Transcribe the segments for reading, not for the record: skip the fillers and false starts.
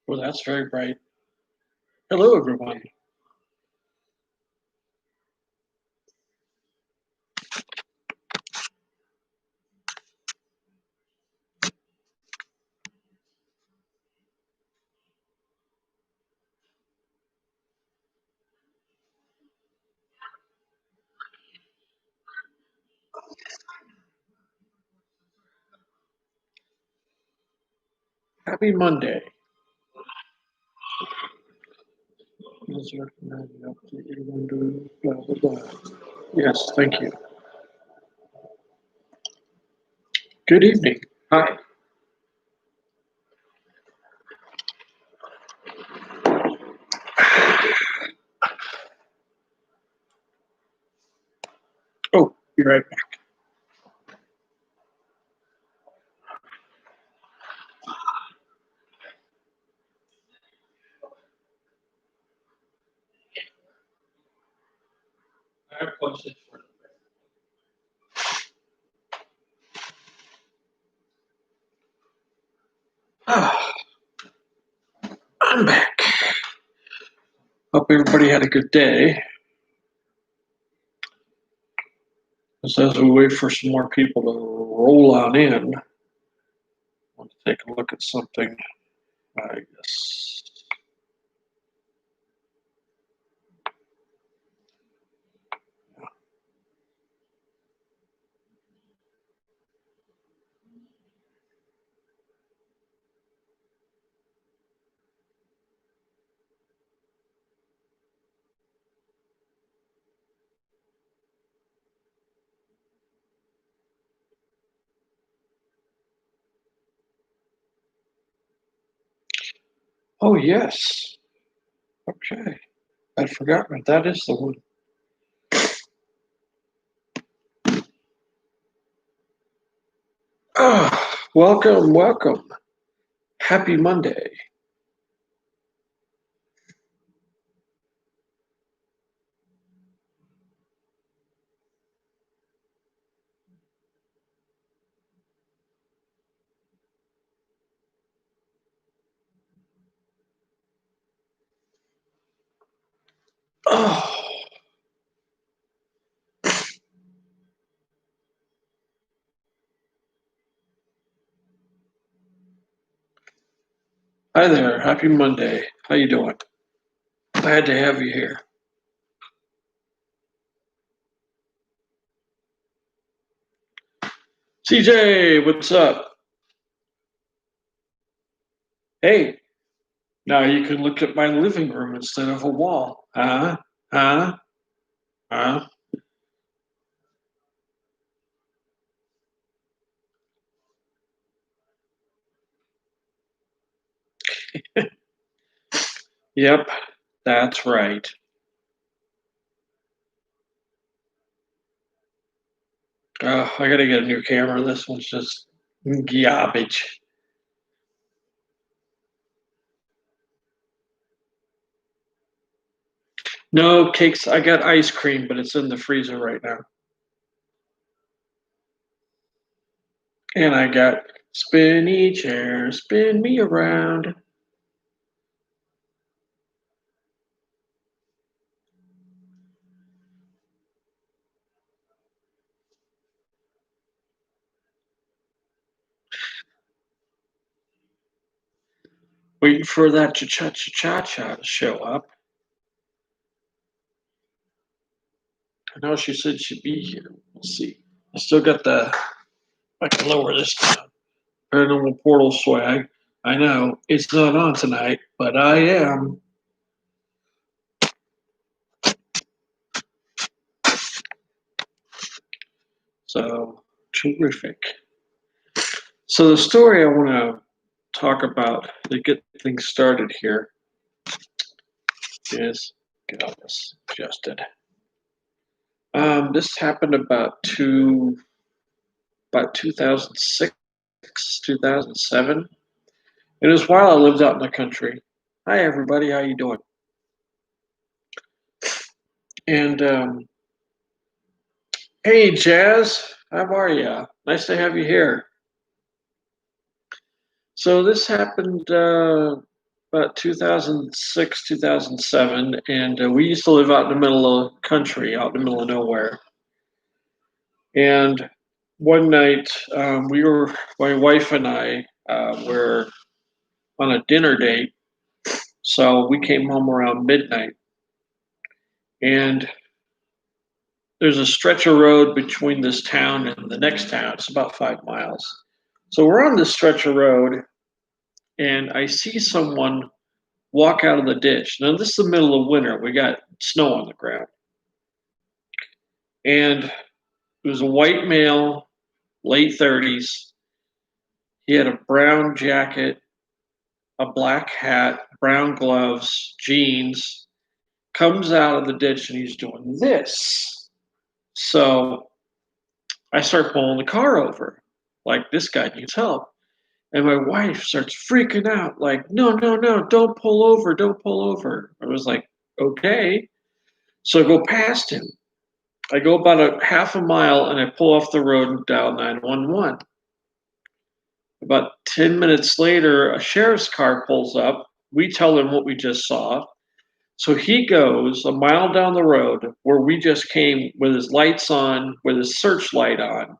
Well, that's very bright. Hello, everyone. Happy Monday. Blah, blah, blah. Yes, thank you. Good evening. Hi. Oh, be right back. I have questions for Ah, I'm back. Hope everybody had a good day. As we wait for some more people to roll on in, I want to take a look at something, I guess. Oh, yes. Okay. I'd forgotten that is the one. Welcome, welcome. Happy Monday. Oh, hi there. Happy Monday. How you doing? Glad to have you here. CJ, what's up? Hey, now you can look at my living room instead of a wall. Huh? Huh? Huh? Yep, that's right. I gotta get a new camera. This one's just garbage. No cakes. I got ice cream, but it's in the freezer right now. And I got spinny chair, spin me around. Waiting for that cha-cha-cha-cha-cha to show up. I know she said she'd be here. We'll see. I still got the. I can lower this down. Paranormal Portal swag. I know it's not on tonight, but I am. So terrific. So the story I want to talk about to get things started here is get all this adjusted. This happened about 2006, 2007. It was while I lived out in the country. Hi everybody, how you doing? And hey Jazz, how are you? Nice to have you here. So this happened about 2006, 2007, and we used to live out in the middle of the country, out in the middle of nowhere. And one night, my wife and I were on a dinner date, so we came home around midnight. And there's a stretch of road between this town and the next town. It's about 5 miles. So we're on this stretch of road, and I see someone walk out of the ditch. Now, this is the middle of winter. We got snow on the ground. And it was a white male, late 30s. He had a brown jacket, a black hat, brown gloves, jeans, comes out of the ditch and he's doing this. So I start pulling the car over, like this guy needs help. And my wife starts freaking out, like, no, no, no, don't pull over, don't pull over. I was like, okay. So I go past him. I go about a half a mile and I pull off the road and dial 911. About 10 minutes later, a sheriff's car pulls up. We tell him what we just saw. So he goes a mile down the road where we just came with his lights on, with his searchlight on,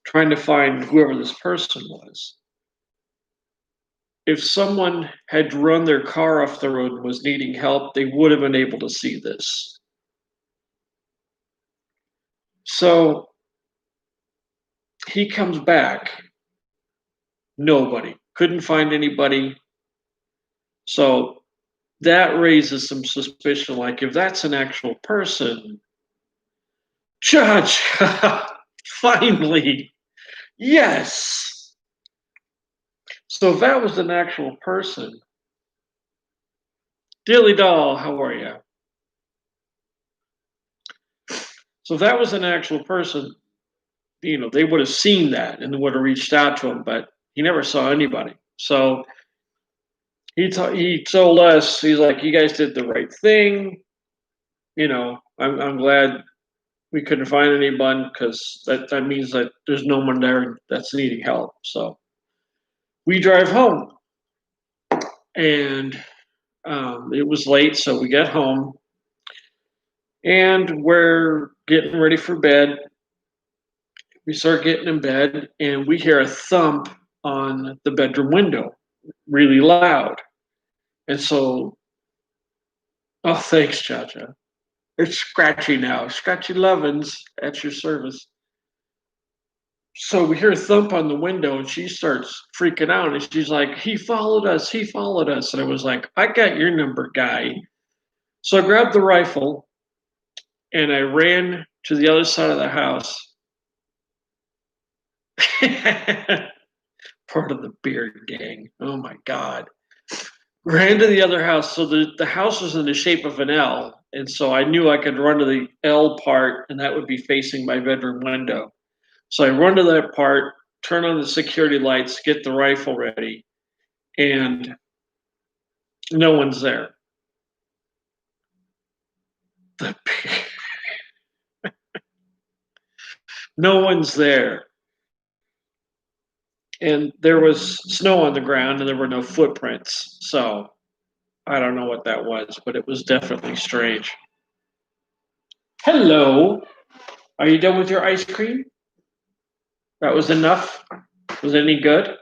trying to find whoever this person was. If someone had run their car off the road and was needing help, they would have been able to see this. So he comes back. Nobody. Couldn't find anybody. So that raises some suspicion, like if that's an actual person, Judge, finally, yes. So if that was an actual person, Dilly Doll, how are you? So if that was an actual person, they would have seen that and would have reached out to him, but he never saw anybody. So he told us, he's like, you guys did the right thing. I'm glad we couldn't find anyone because that means that there's no one there that's needing help. So we drive home, and it was late, so we get home, and we're getting ready for bed. We start getting in bed, and we hear a thump on the bedroom window, really loud. And so, oh, thanks, Chacha. It's Scratchy now. Scratchy Lovins at your service. So we hear a thump on the window, and she starts freaking out, and she's like, he followed us, he followed us. And I was like, I got your number, guy. So I grabbed the rifle, and I ran to the other side of the house. Part of the beard gang. Oh my God. Ran to the other house. So the house was in the shape of an L. And so I knew I could run to the L part, and that would be facing my bedroom window. So I run to that part, turn on the security lights, get the rifle ready, and no one's there. No one's there. And there was snow on the ground and there were no footprints. So I don't know what that was, but it was definitely strange. Hello. Are you done with your ice cream? That was enough? Was it any good?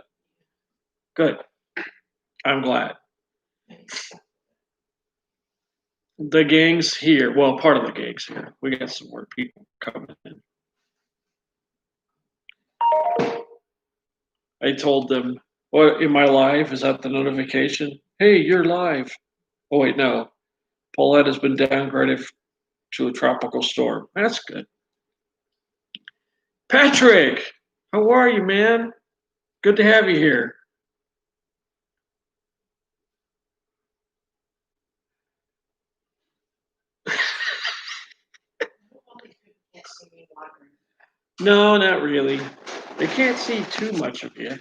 Good. I'm glad. The gang's here. Well, part of the gang's here. We got some more people coming in. I told them, what, am I live? Is that the notification? Hey, you're live. Oh, wait, no. Paulette has been downgraded to a tropical storm. That's good. Patrick, how are you, man? Good to have you here. No, not really. They can't see too much of you.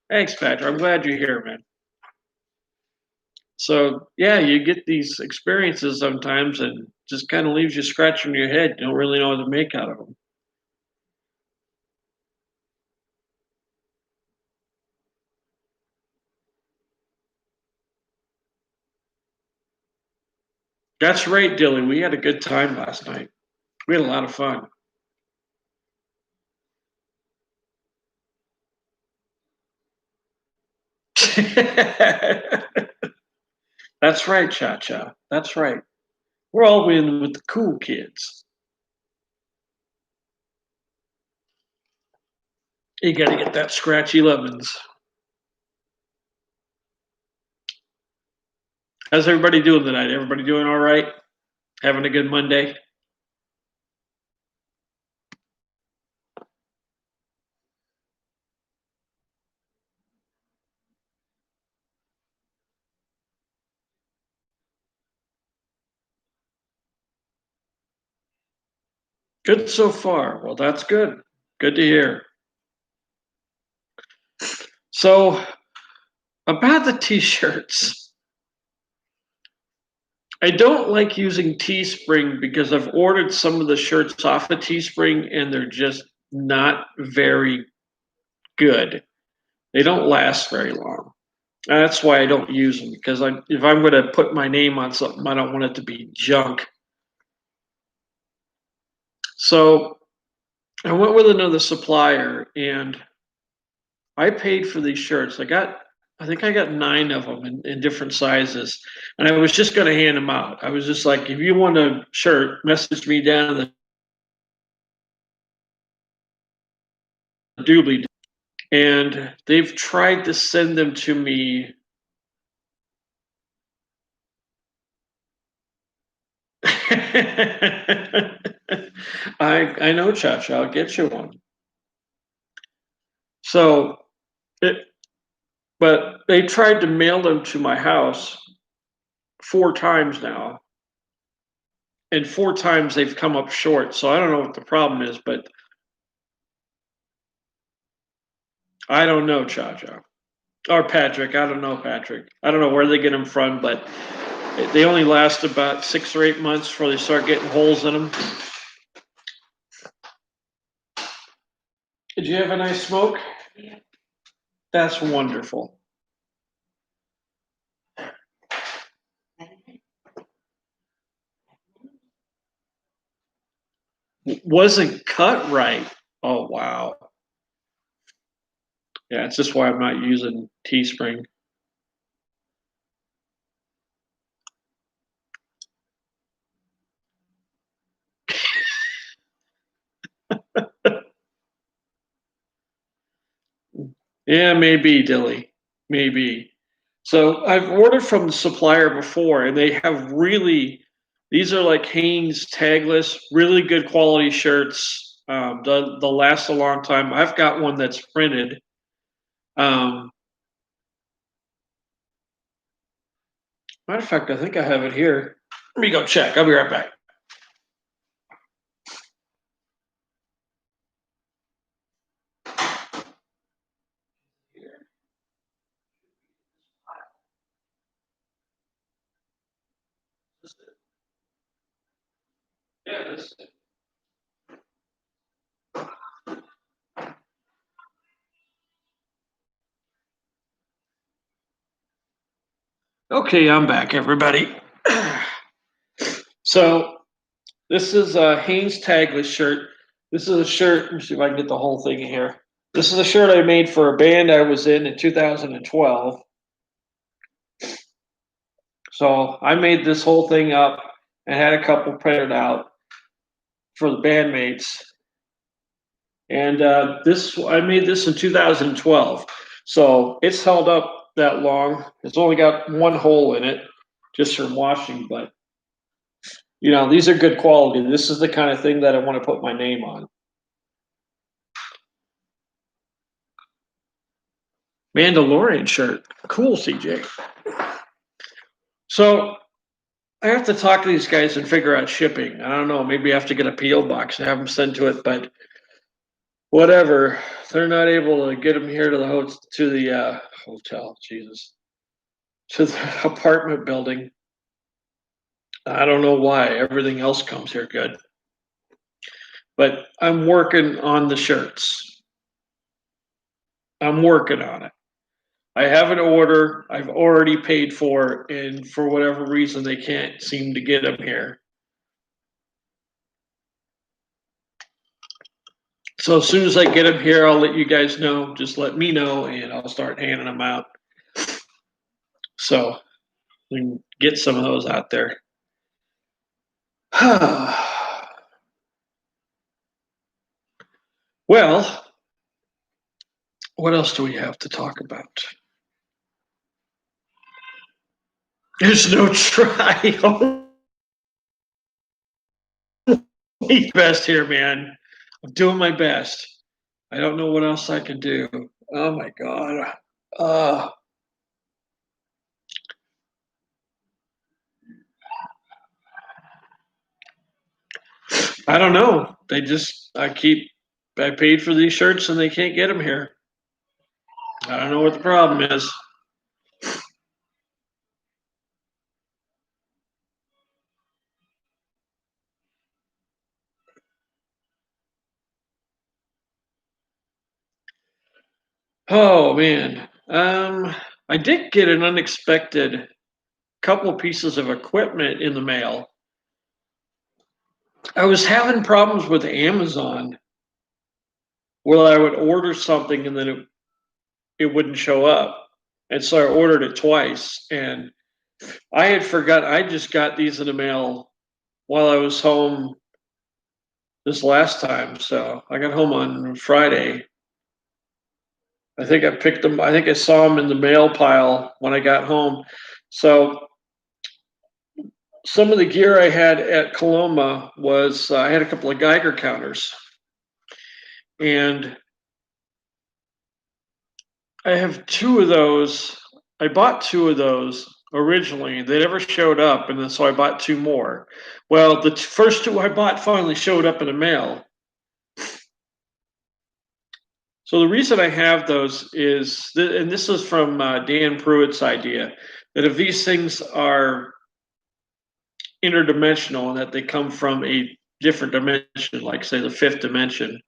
Thanks, Patrick. I'm glad you're here, man. So, yeah, you get these experiences sometimes and just kind of leaves you scratching your head. You don't really know what to make out of them. That's right, Dilly. We had a good time last night. We had a lot of fun. That's right, Cha Cha. That's right. We're all in with the cool kids. You got to get that scratchy lemons. How's everybody doing tonight? Everybody doing all right? Having a good Monday? Good so far. Well, that's good. Good to hear. So, about the t shirts, I don't like using Teespring because I've ordered some of the shirts off of Teespring and they're just not very good. They don't last very long. That's why I don't use them because if I'm going to put my name on something, I don't want it to be junk. So I went with another supplier and I paid for these shirts. I think I got 9 of them in different sizes, and I was just going to hand them out. I was just like, if you want a shirt, message me down in the doobly. And they've tried to send them to me. I know, Chacha. I'll get you one. So, it, but they tried to mail them to my house 4 times now, and 4 times they've come up short. So I don't know what the problem is, but I don't know, Chacha. Or Patrick. I don't know, Patrick. I don't know where they get them from, but they only last about 6 or 8 months before they start getting holes in them. Did you have a nice smoke? That's wonderful. Wasn't cut right. Oh, wow. Yeah, it's just why I'm not using Teespring. Yeah, maybe, Dilly. Maybe. So I've ordered from the supplier before, and they have these are like Hanes tagless, really good quality shirts. They'll last a long time. I've got one that's printed. Um, Matter of fact, I think I have it here. Let me go check. I'll be right back. Yeah, okay, I'm back, everybody. So this is a Hanes tagless shirt. This is a shirt. Let me see if I can get the whole thing in here. This is a shirt I made for a band I was in 2012. So I made this whole thing up and had a couple printed out for the bandmates. And this I made this in 2012. So it's held up that long. It's only got one hole in it just from washing, but these are good quality. This is the kind of thing that I want to put my name on. Mandalorian shirt. Cool, CJ. So I have to talk to these guys and figure out shipping. I don't know. Maybe I have to get a PO box and have them send to it, but whatever. They're not able to get them here to the hotel. Jesus, to the apartment building. I don't know why. Everything else comes here good, but I'm working on the shirts. I'm working on it. I have an order I've already paid for, and for whatever reason, they can't seem to get them here. So as soon as I get them here, I'll let you guys know. Just let me know, and I'll start handing them out. So we can get some of those out there. Well, what else do we have to talk about? There's no try. Best here, man. I'm doing my best. I don't know what else I can do. Oh my god. Uh, I don't know. I paid for these shirts and they can't get them here. I don't know what the problem is. Oh man. I did get an unexpected couple pieces of equipment in the mail. I was having problems with Amazon where I would order something and then it wouldn't show up. And so I ordered it twice and I had forgot I just got these in the mail while I was home this last time. So I got home on Friday. I think I picked them. I think I saw them in the mail pile when I got home. So some of the gear I had at Coloma was I had a couple of Geiger counters, and I have two of those. I bought two of those originally. They never showed up, and then so I bought two more. Well, the first two I bought finally showed up in the mail. So the reason I have those is, and this is from Dan Pruitt's idea, that if these things are interdimensional and that they come from a different dimension, like say the fifth dimension,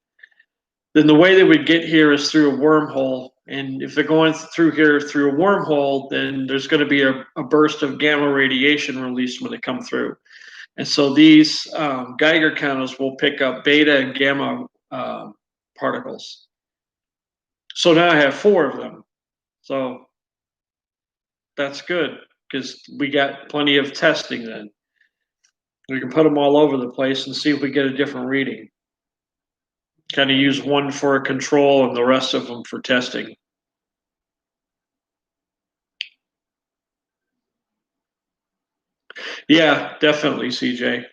then the way they would get here is through a wormhole. And if they're going through here through a wormhole, then there's going to be a burst of gamma radiation released when they come through. And so these Geiger counters will pick up beta and gamma particles. So now I have four of them. So that's good because we got plenty of testing then. We can put them all over the place and see if we get a different reading. Kind of use one for a control and the rest of them for testing. Yeah, definitely, CJ.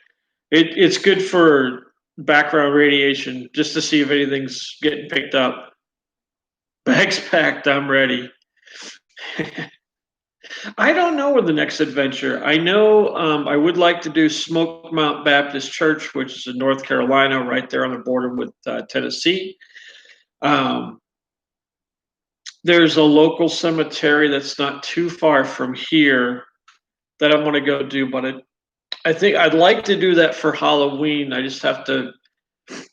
It's good for background radiation just to see if anything's getting picked up. Bags packed, I'm ready. I don't know where the next adventure. I know I would like to do Smoke Mount Baptist Church, which is in North Carolina, right there on the border with Tennessee. Um, there's a local cemetery that's not too far from here that I want to go do, but I think I'd like to do that for Halloween. I just have to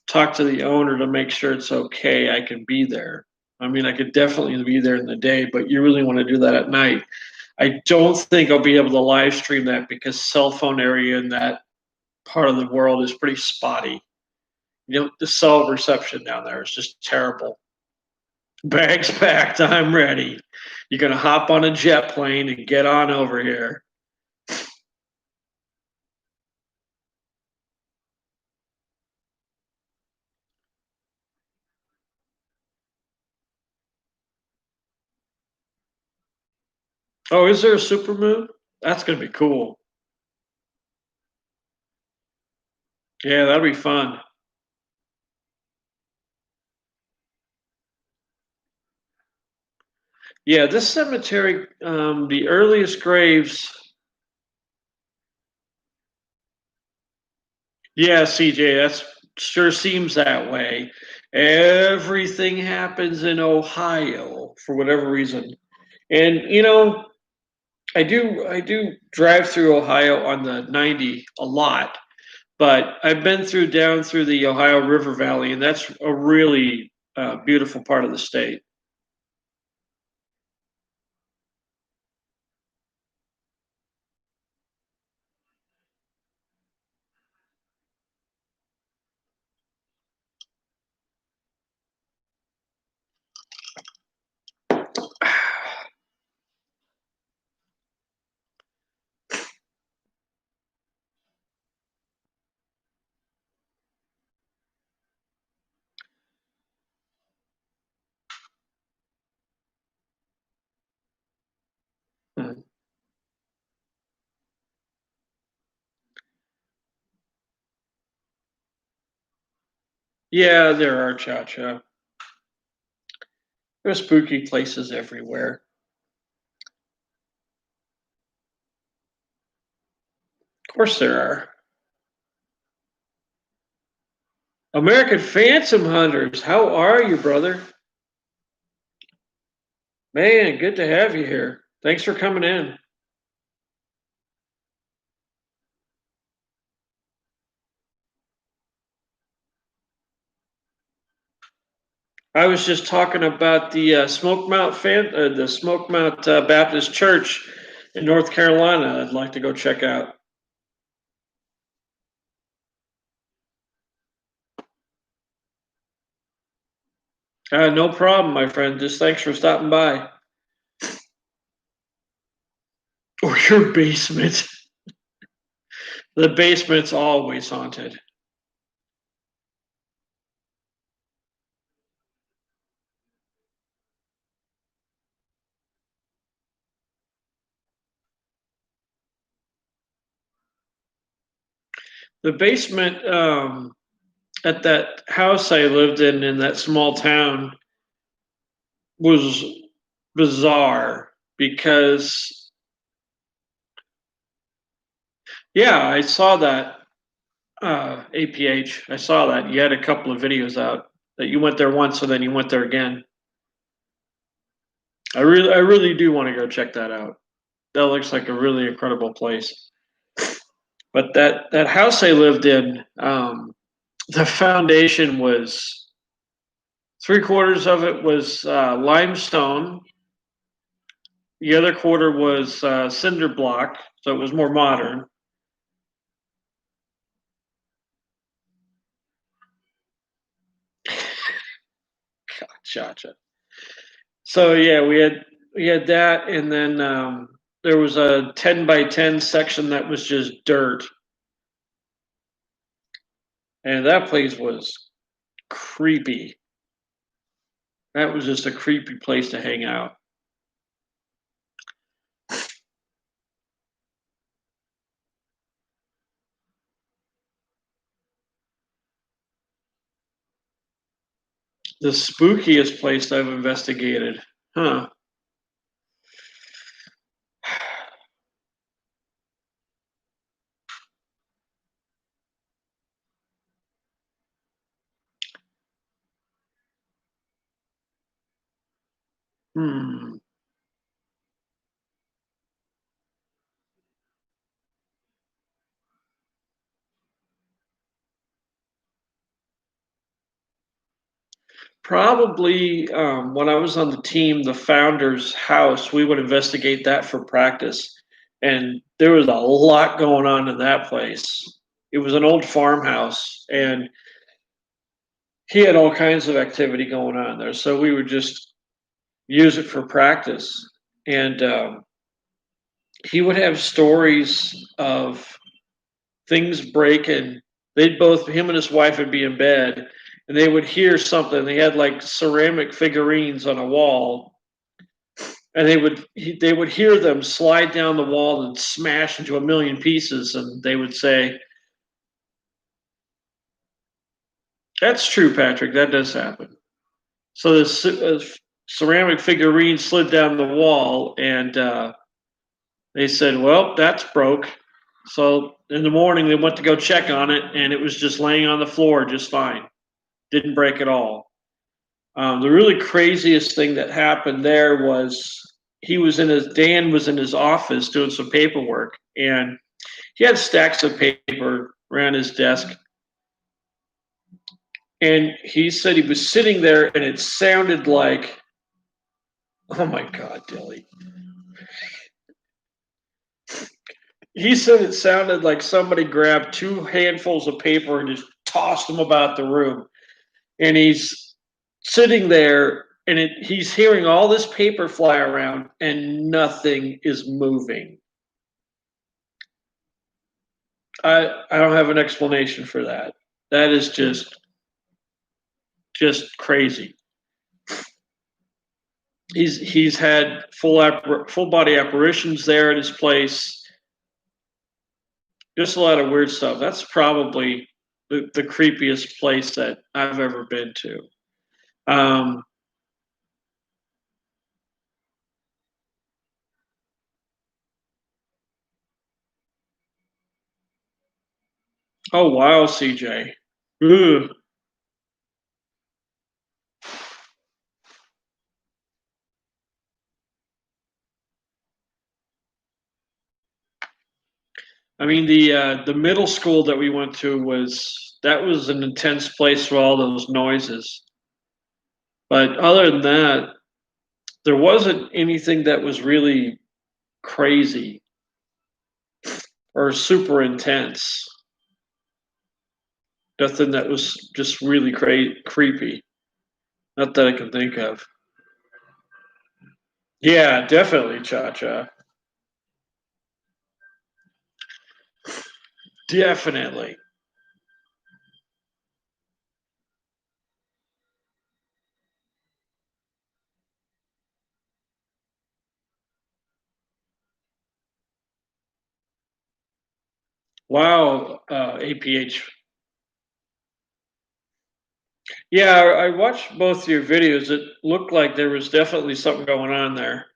talk to the owner to make sure it's okay. I can be there. I mean, I could definitely be there in the day, but you really want to do that at night. I don't think I'll be able to live stream that because cell phone area in that part of the world is pretty spotty. You know, the cell reception down there is just terrible. Bags packed, I'm ready. You're gonna hop on a jet plane and get on over here. Oh, is there a super moon? That's gonna be cool. Yeah, that'll be fun. Yeah, this cemetery, the earliest graves. Yeah, CJ, that's sure seems that way. Everything happens in Ohio for whatever reason. And I do drive through Ohio on the 90 a lot, but I've been down through the Ohio River Valley, and that's a really beautiful part of the state. Yeah, there are cha-cha. There's spooky places everywhere. Of course there are. American Phantom Hunters, how are you, brother? Man, good to have you here. Thanks for coming in. I was just talking about the the Smoke Mount Baptist Church in North Carolina. I'd like to go check out. No problem, my friend. Just thanks for stopping by. Or your basement. The basement's always haunted. The basement at that house I lived in that small town was bizarre because, yeah, I saw that APH. I saw that. You had a couple of videos out that you went there once and then you went there again. I really do want to go check that out. That looks like a really incredible place. But that house I lived in, the foundation was three-quarters of it was limestone. The other quarter was cinder block, so it was more modern. Gotcha. So yeah, we had that, and then there was a 10 by 10 section that was just dirt, and that place was creepy. That was just a creepy place to hang out. The spookiest place I've investigated, huh? Hmm. Probably when I was on the team, the founder's house, we would investigate that for practice. And there was a lot going on in that place. It was an old farmhouse, and he had all kinds of activity going on there. So we would just use it for practice. And he would have stories of things breaking. Him and his wife would be in bed, and they would hear something. They had like ceramic figurines on a wall, and they would hear them slide down the wall and smash into a million pieces. And they would say, "That's true, Patrick. That does happen." So this ceramic figurine slid down the wall, and they said, "Well, that's broke." So in the morning, they went to go check on it, and it was just laying on the floor just fine. Didn't break at all. The really craziest thing that happened there was Dan was in his office doing some paperwork, and he had stacks of paper around his desk. And he said he was sitting there, and it sounded like, oh my God, Dilly. He said it sounded like somebody grabbed two handfuls of paper and just tossed them about the room. And he's sitting there, and he's hearing all this paper fly around, and nothing is moving. I don't have an explanation for that. That is just crazy. He's had full body apparitions there at his place. Just a lot of weird stuff. That's probably the creepiest place that I've ever been to. Um, oh wow, CJ. Ugh. I mean the middle school that we went to was an intense place for all those noises. But other than that, there wasn't anything that was really crazy or super intense. Nothing that was just really creepy. Not that I can think of. Yeah, definitely, Cha Cha. Definitely. Wow, APH. Yeah, I watched both your videos. It looked like there was definitely something going on there.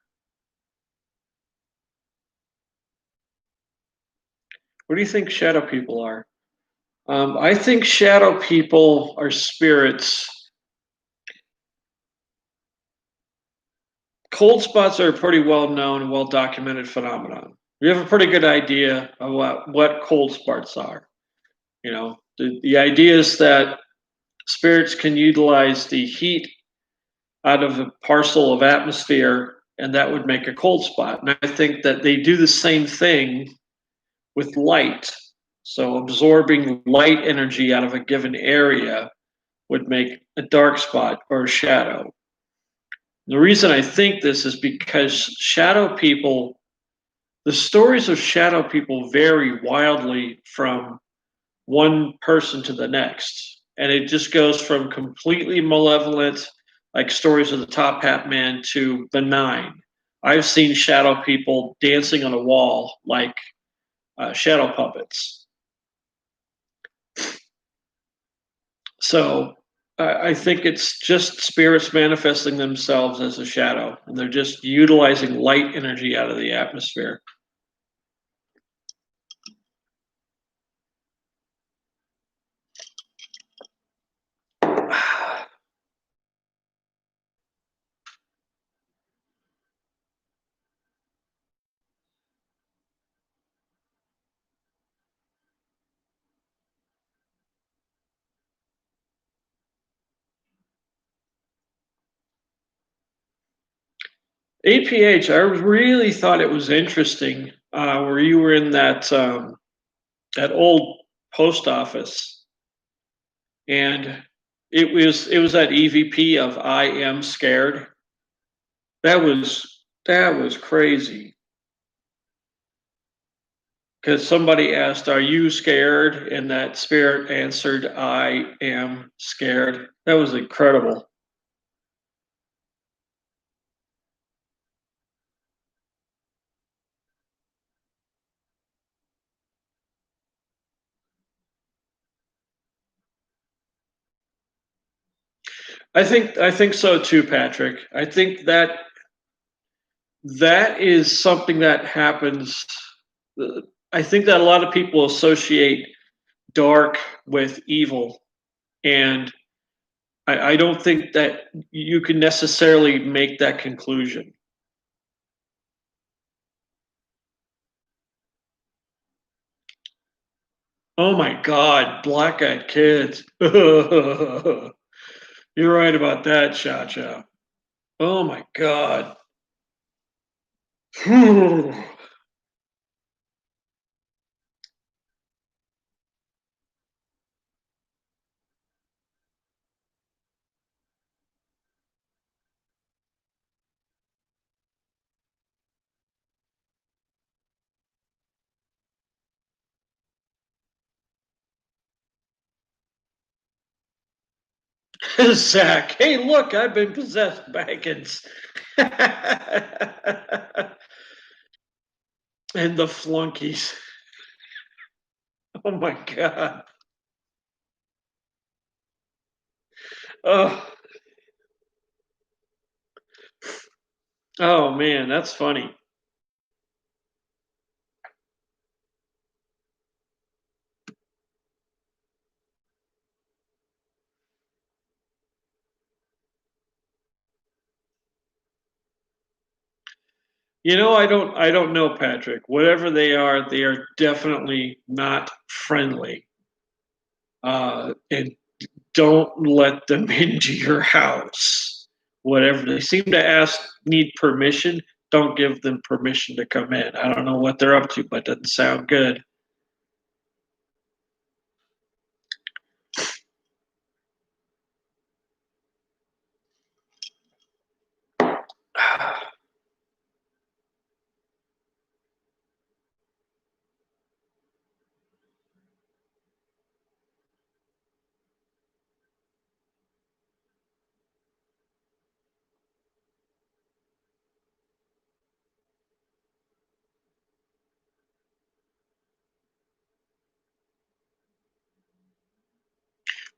What do you think shadow people are? I think shadow people are spirits. Cold spots are a pretty well known and well documented phenomenon. We have a pretty good idea of what cold spots are. The idea is that spirits can utilize the heat out of a parcel of atmosphere, and that would make a cold spot. And I think that they do the same thing with light. So absorbing light energy out of a given area would make a dark spot or a shadow. The reason I think this is because shadow people, the stories of shadow people vary wildly from one person to the next. And it just goes from completely malevolent, like stories of the Top Hat Man, to benign. I've seen shadow people dancing on a wall like shadow puppets. So I think it's just spirits manifesting themselves as a shadow, and they're just utilizing light energy out of the atmosphere. APH, I really thought it was interesting where you were in that old post office, and it was that EVP of I am scared. That was crazy because somebody asked, "Are you scared?" and that spirit answered, "I am scared." That was incredible. I think so too, Patrick. I think that is something that happens. I think that a lot of people associate dark with evil, and I don't think that you can necessarily make that conclusion. Oh my God, black-eyed kids. You're right about that, Cha Cha. Oh my God. Zach, hey, look, I've been possessed backwards. And the flunkies. Oh my God. Oh, oh man, that's funny. I don't know, Patrick. Whatever they are definitely not friendly. And don't let them into your house. Whatever they seem to need permission. Don't give them permission to come in. I don't know what they're up to, but it doesn't sound good.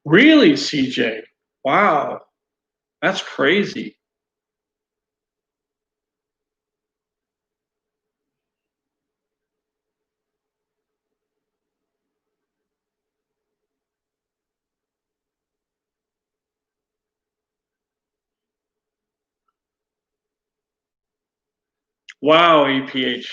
Really, CJ? Wow, that's crazy. Wow, APH.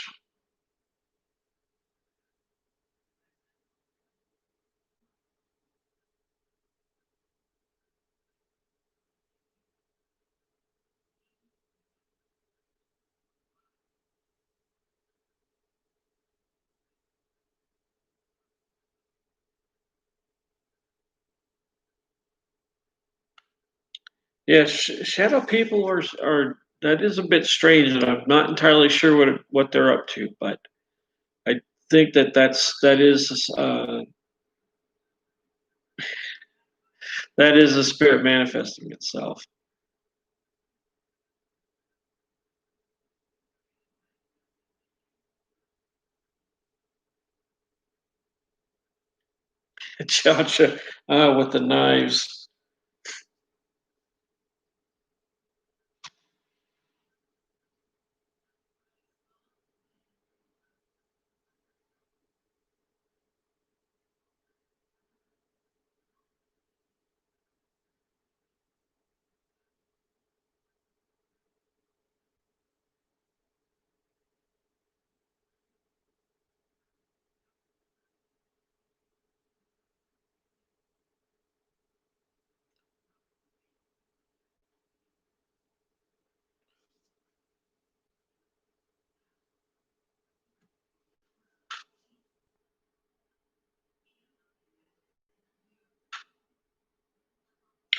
Yeah, shadow people are that is a bit strange, and I'm not entirely sure what they're up to, but I think that is a spirit manifesting itself. Gotcha. With the knives.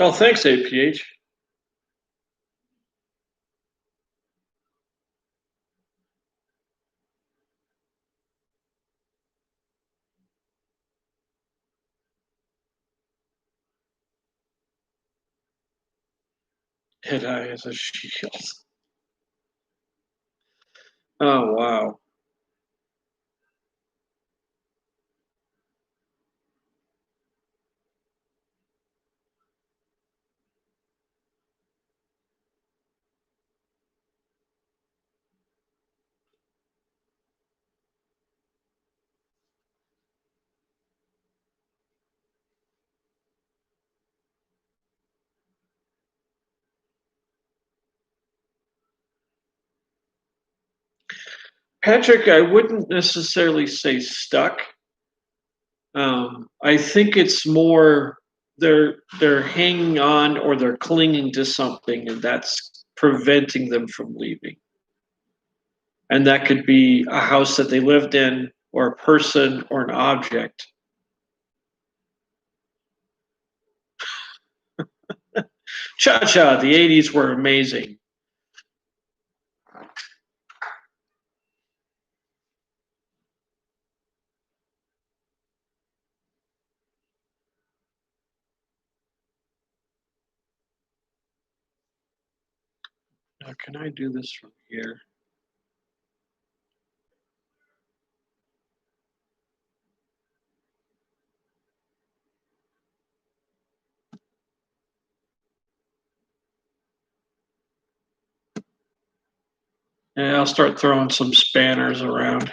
Oh, thanks, APH. It as a shield. Oh wow. Patrick, I wouldn't necessarily say stuck. I think it's more they're hanging on or they're clinging to something, and that's preventing them from leaving. And that could be a house that they lived in, or a person, or an object. Cha cha, the '80s were amazing. Now, can I do this from here? Yeah, I'll start throwing some spanners around.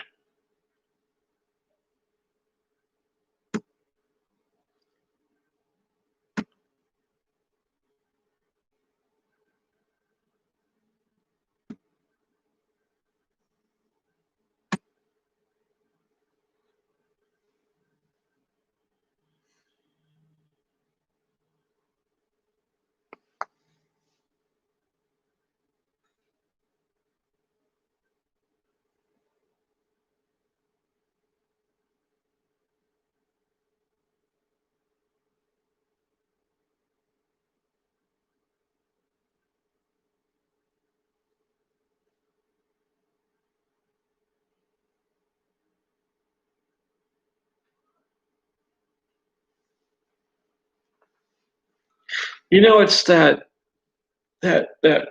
It's that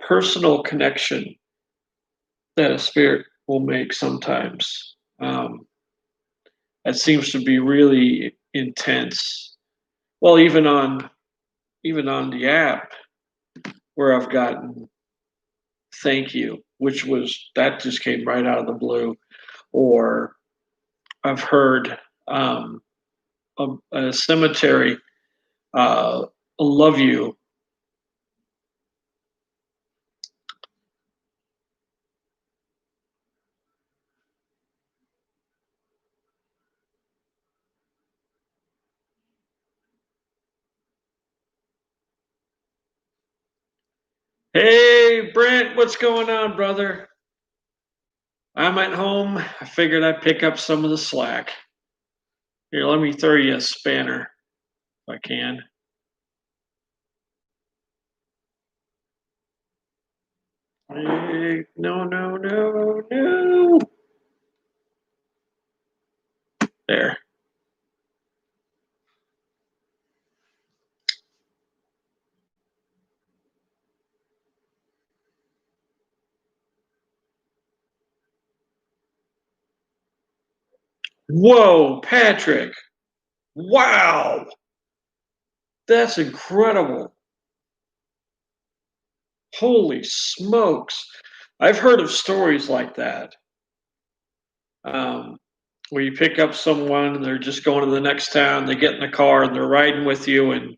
personal connection that a spirit will make sometimes. That seems to be really intense. Well, even on the app where I've gotten thank you, which was that just came right out of the blue, or I've heard a cemetery love you. Hey, Brent, what's going on, brother? I'm at home. I figured I'd pick up some of the slack. Here, let me throw you a spanner if I can. Hey, no, no, no, no. There. Whoa, Patrick. Wow. That's incredible. Holy smokes. I've heard of stories like that. Um, where you pick up someone and they're just going to the next town, they get in the car and they're riding with you and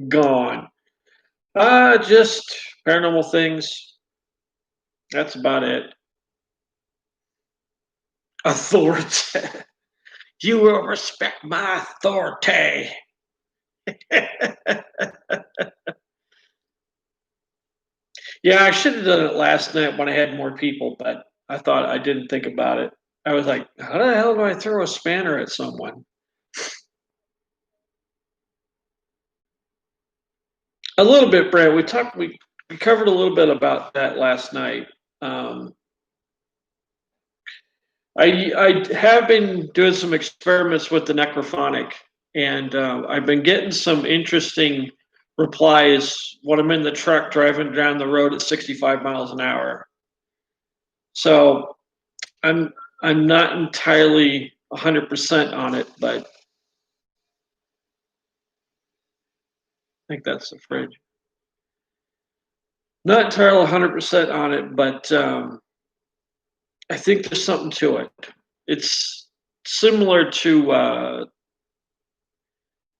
gone. Just paranormal things. That's about it. Authority. You will respect my authority. Yeah, I should have done it last night when I had more people, but I thought I didn't think about it. I was like, how the hell do I throw a spanner at someone? A little bit, Brad. We covered a little bit about that last night. Um, I have been doing some experiments with the necrophonic, and I've been getting some interesting replies when I'm in the truck driving down the road at 65 miles an hour. So I'm I'm not entirely 100% on it, but I think that's the fridge. Not entirely 100% on it, but I think there's something to it. It's similar to uh,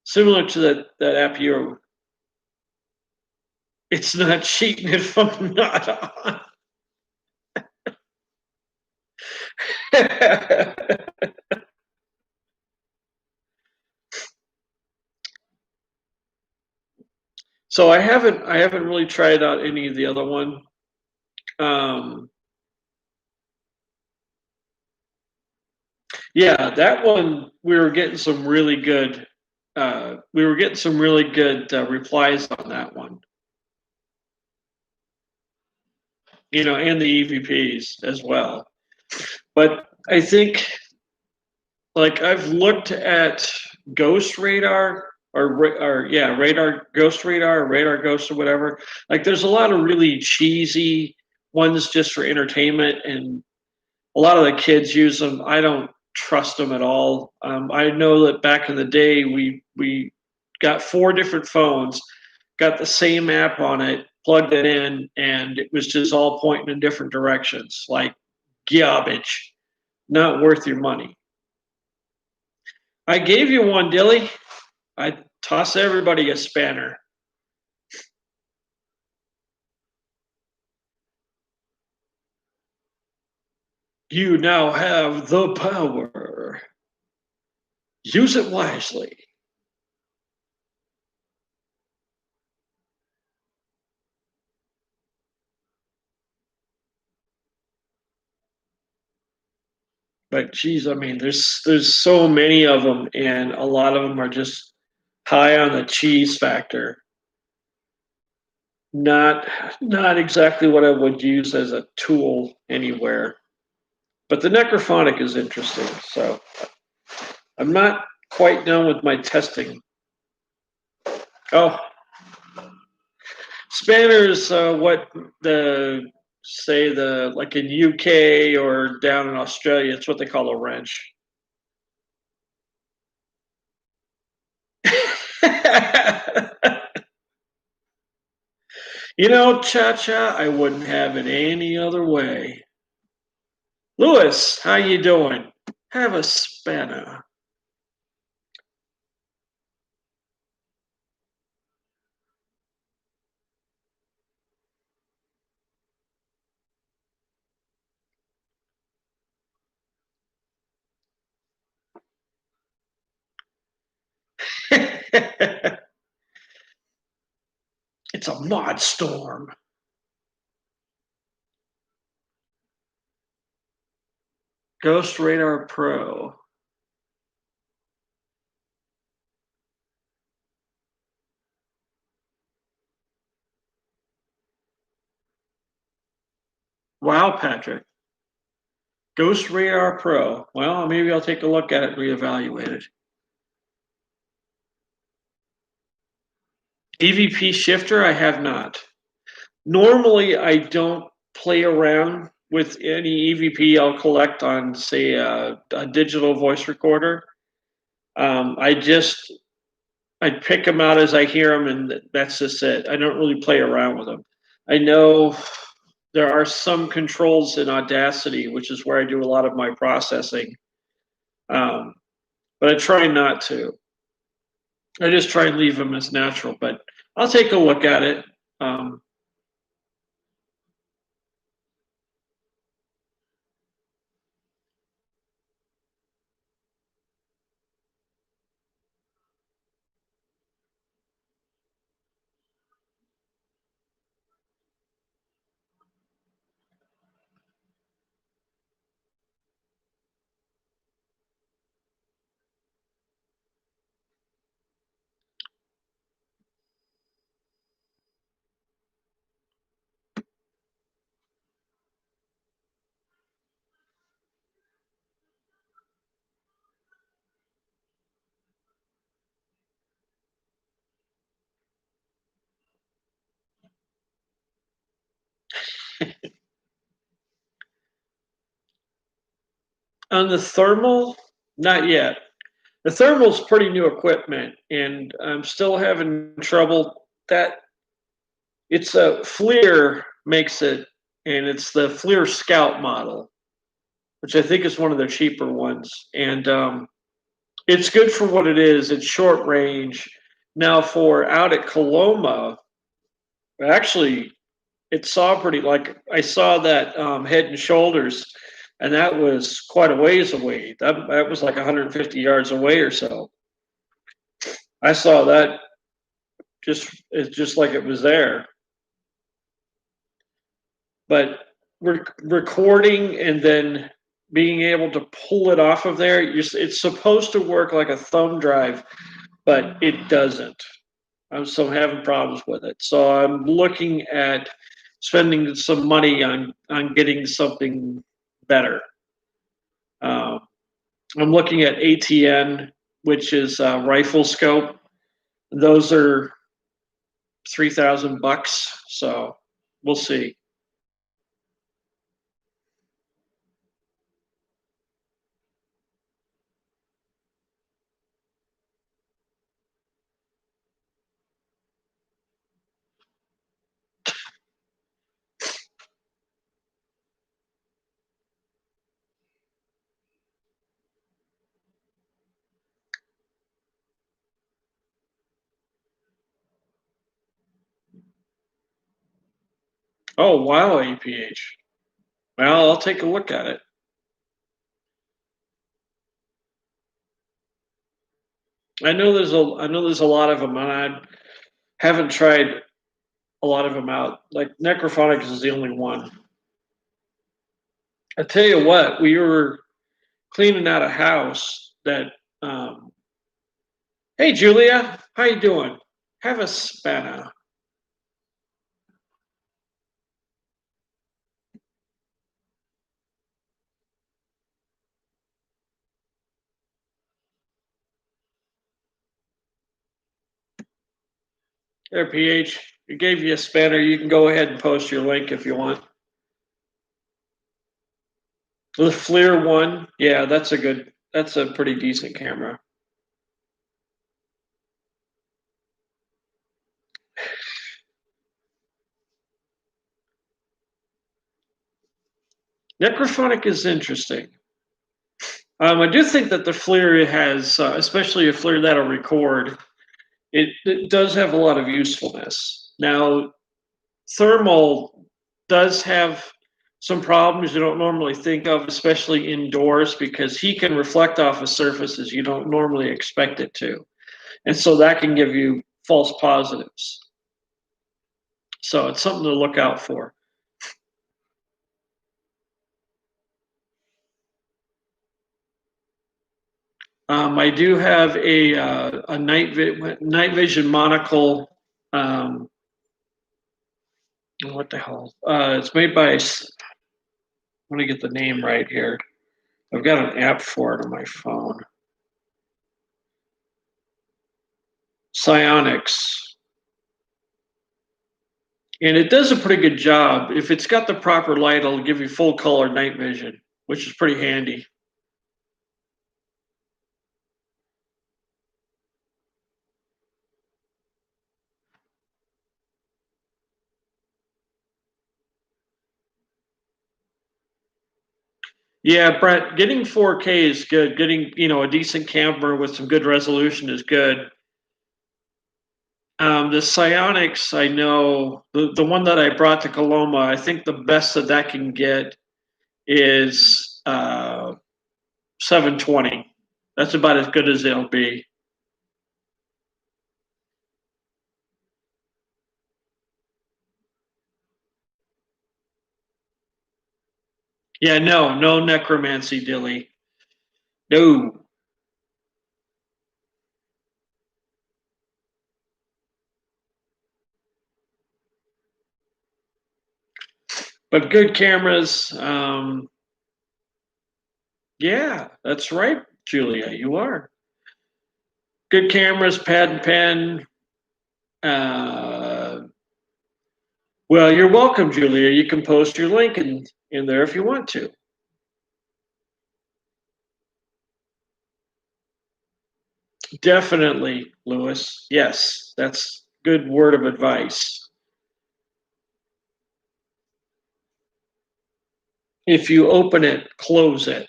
similar to that app you. It's not cheating if I'm not on. So I haven't really tried out any of the other one. Um, yeah, that one we were getting some really good replies on that one. And the EVPs as well. But I think, like, I've looked at Ghost Radar or yeah, Radar Ghost Radar, or Radar Ghost or whatever. Like, there's a lot of really cheesy ones just for entertainment, and a lot of the kids use them. I don't trust them at all. I know that back in the day, we got 4 different phones, got the same app on it, plugged it in, and it was just all pointing in different directions, like garbage, not worth your money. I gave you one, Dilly. I toss everybody a spanner. You now have the power. Use it wisely. But geez, I mean, there's so many of them, and a lot of them are just high on the cheese factor. Not not exactly what I would use as a tool anywhere. But the necrophonic is interesting. So I'm not quite done with my testing. Oh, spanners, what the say the like in UK or down in Australia, it's what they call a wrench. You know, Cha Cha, I wouldn't have it any other way. Lewis, how you doing? Have a spanner. It's a mod storm. Ghost Radar Pro. Wow, Patrick. Ghost Radar Pro. Well, maybe I'll take a look at it and reevaluate it. EVP shifter, I have not. Normally, I don't play around with any EVP I'll collect on, say, a digital voice recorder. I just I pick them out as I hear them, and that's just it. I don't really play around with them. I know there are some controls in Audacity, which is where I do a lot of my processing, um, but I try not to. I just try and leave them as natural. But I'll take a look at it. Um, on the thermal, not yet. The thermal's pretty new equipment, and I'm still having trouble. That it's a FLIR makes it, and it's the FLIR Scout model, which I think is one of their cheaper ones. And it's good for what it is. It's short range. Now for out at Coloma, actually, it saw pretty like I saw that Head and Shoulders, and that was quite a ways away. That was like 150 yards away or so. I saw that it's just like it was there. But recording and then being able to pull it off of there, it's supposed to work like a thumb drive, but it doesn't. I'm still having problems with it. So I'm looking at spending some money on getting something better. Um, I'm looking at ATN, which is rifle scope. Those are $3,000. So we'll see. Oh, wow, APH. Well, I'll take a look at it. I know there's a lot of them, and I haven't tried a lot of them out. Like Necrophonics is the only one. I tell you what, we were cleaning out a house that. Um, hey, Julia, how you doing? Have a spanner. There, PH. We gave you a spanner. You can go ahead and post your link if you want. The FLIR one, yeah, that's a pretty decent camera. Necrophonic is interesting. I do think that the FLIR has, especially a FLIR that'll record, it does have a lot of usefulness. Now, thermal does have some problems you don't normally think of, especially indoors, because he can reflect off of surfaces you don't normally expect it to. And so that can give you false positives. So it's something to look out for. I do have a night vision monocle. Um, what the hell? It's made by. I want to get the name right here. I've got an app for it on my phone. Psionics, and it does a pretty good job. If it's got the proper light, it'll give you full color night vision, which is pretty handy. Yeah, Brett, getting 4K is good. Getting a decent camera with some good resolution is good. The psionics, I know the one that I brought to Coloma. I think the best that can get is 720. That's about as good as they'll be. Yeah, no necromancy dilly. No, but good cameras. Yeah, that's right, Julia. You are good cameras, pad and pen. Uh, well, you're welcome, Julia. You can post your link in there if you want to. Definitely, Lewis. Yes, that's good word of advice. If you open it, close it.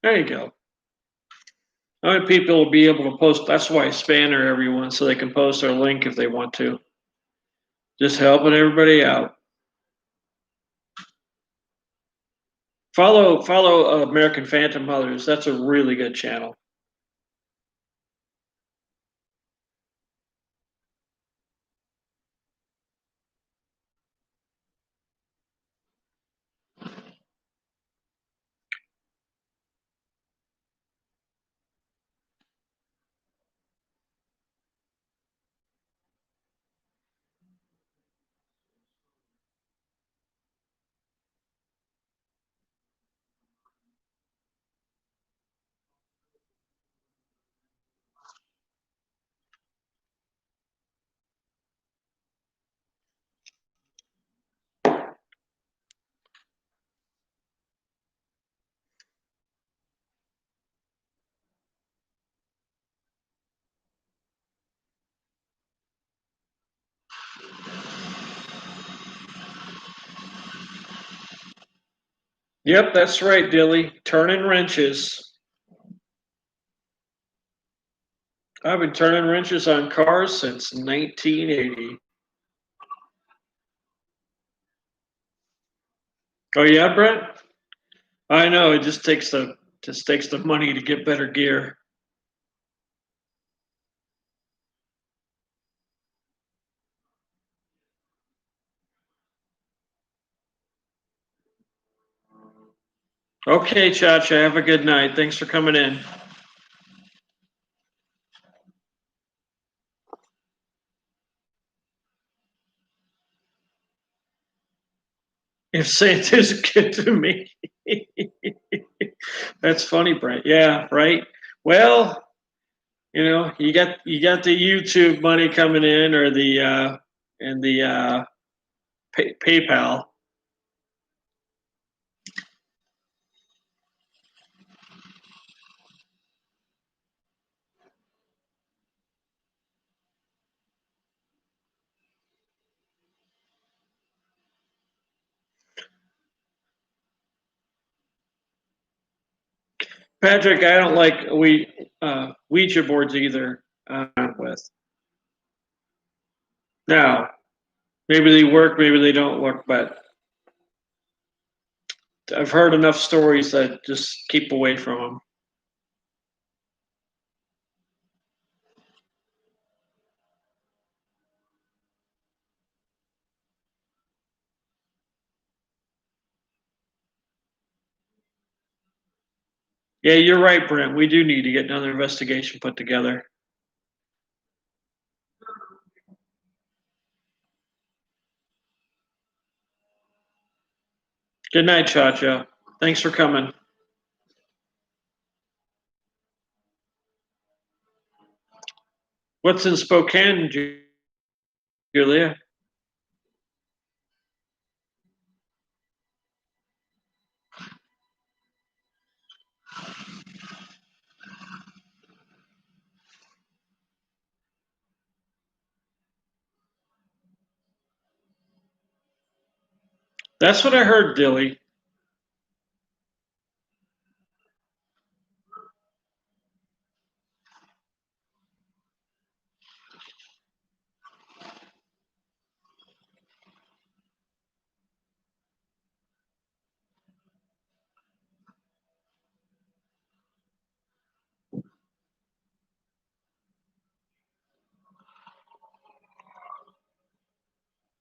There you go. How many people will be able to post? That's why I spanner everyone so they can post their link if they want to. Just helping everybody out. Follow American Phantom Mothers. That's a really good channel. Yep, that's right, Dilly. Turning wrenches. I've been turning wrenches on cars since 1980. Oh yeah, Brent? I know it just takes the money to get better gear. Okay, Chacha, have a good night. Thanks for coming in. If Santa's good to me. That's funny, Brent. Yeah, right. Well, you got the YouTube money coming in or the and the PayPal. Patrick, I don't like Ouija boards either. With now, maybe they work, maybe they don't work, but I've heard enough stories that just keep away from them. Yeah, you're right, Brent. We do need to get another investigation put together. Good night, Chacha. Thanks for coming. What's in Spokane, Julia? That's what I heard, Dilly.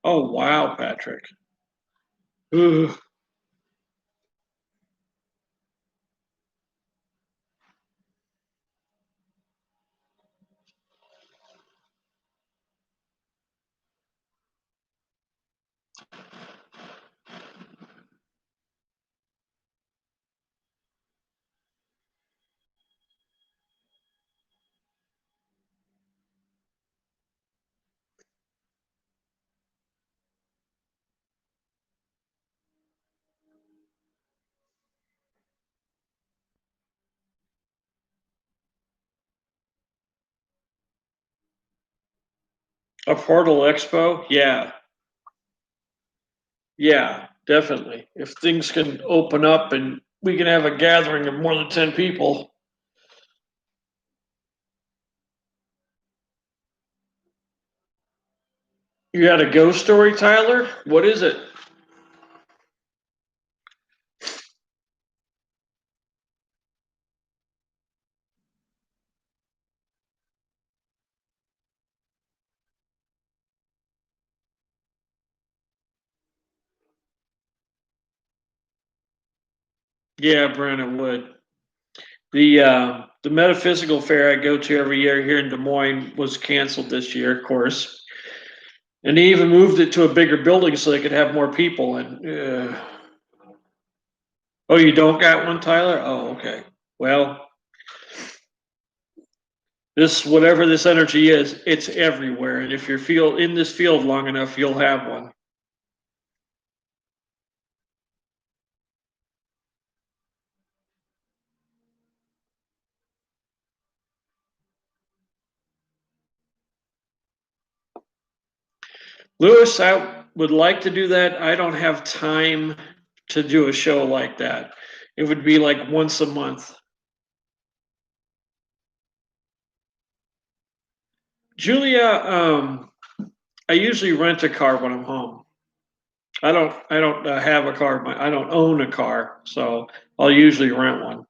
Oh wow, Patrick. Ooh. A portal expo? Yeah. Yeah, definitely. If things can open up and we can have a gathering of more than 10 people. You had a ghost story, Tyler? What is it? Yeah, Brandon would. The metaphysical fair I go to every year here in Des Moines was canceled this year, of course, and they even moved it to a bigger building so they could have more people. And oh, you don't got one, Tyler? Oh, okay. Well, this whatever this energy is, it's everywhere, and if you're feel in this field long enough, you'll have one. Lewis, I would like to do that. I don't have time to do a show like that. It would be like once a month. Julia, I usually rent a car when I'm home. I don't have a car. I don't own a car, so I'll usually rent one.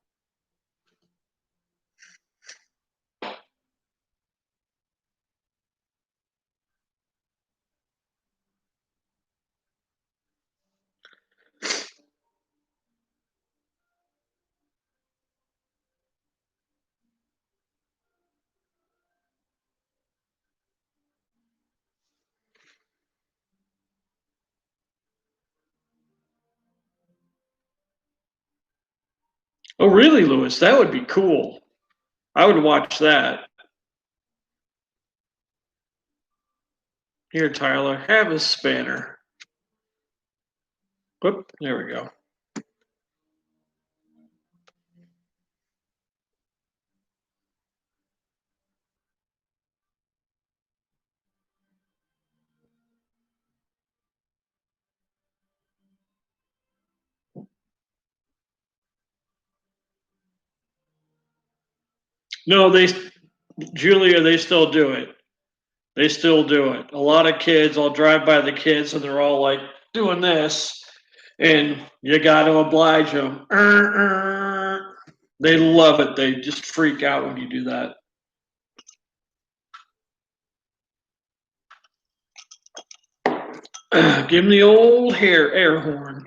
Oh, really, Lewis? That would be cool. I would watch that. Here, Tyler, have a spanner. Whoop, there we go. No, Julia, they still do it. They still do it. A lot of kids, I'll drive by the kids and they're all like doing this, and you got to oblige them. They love it. They just freak out when you do that. Give them the old air horn.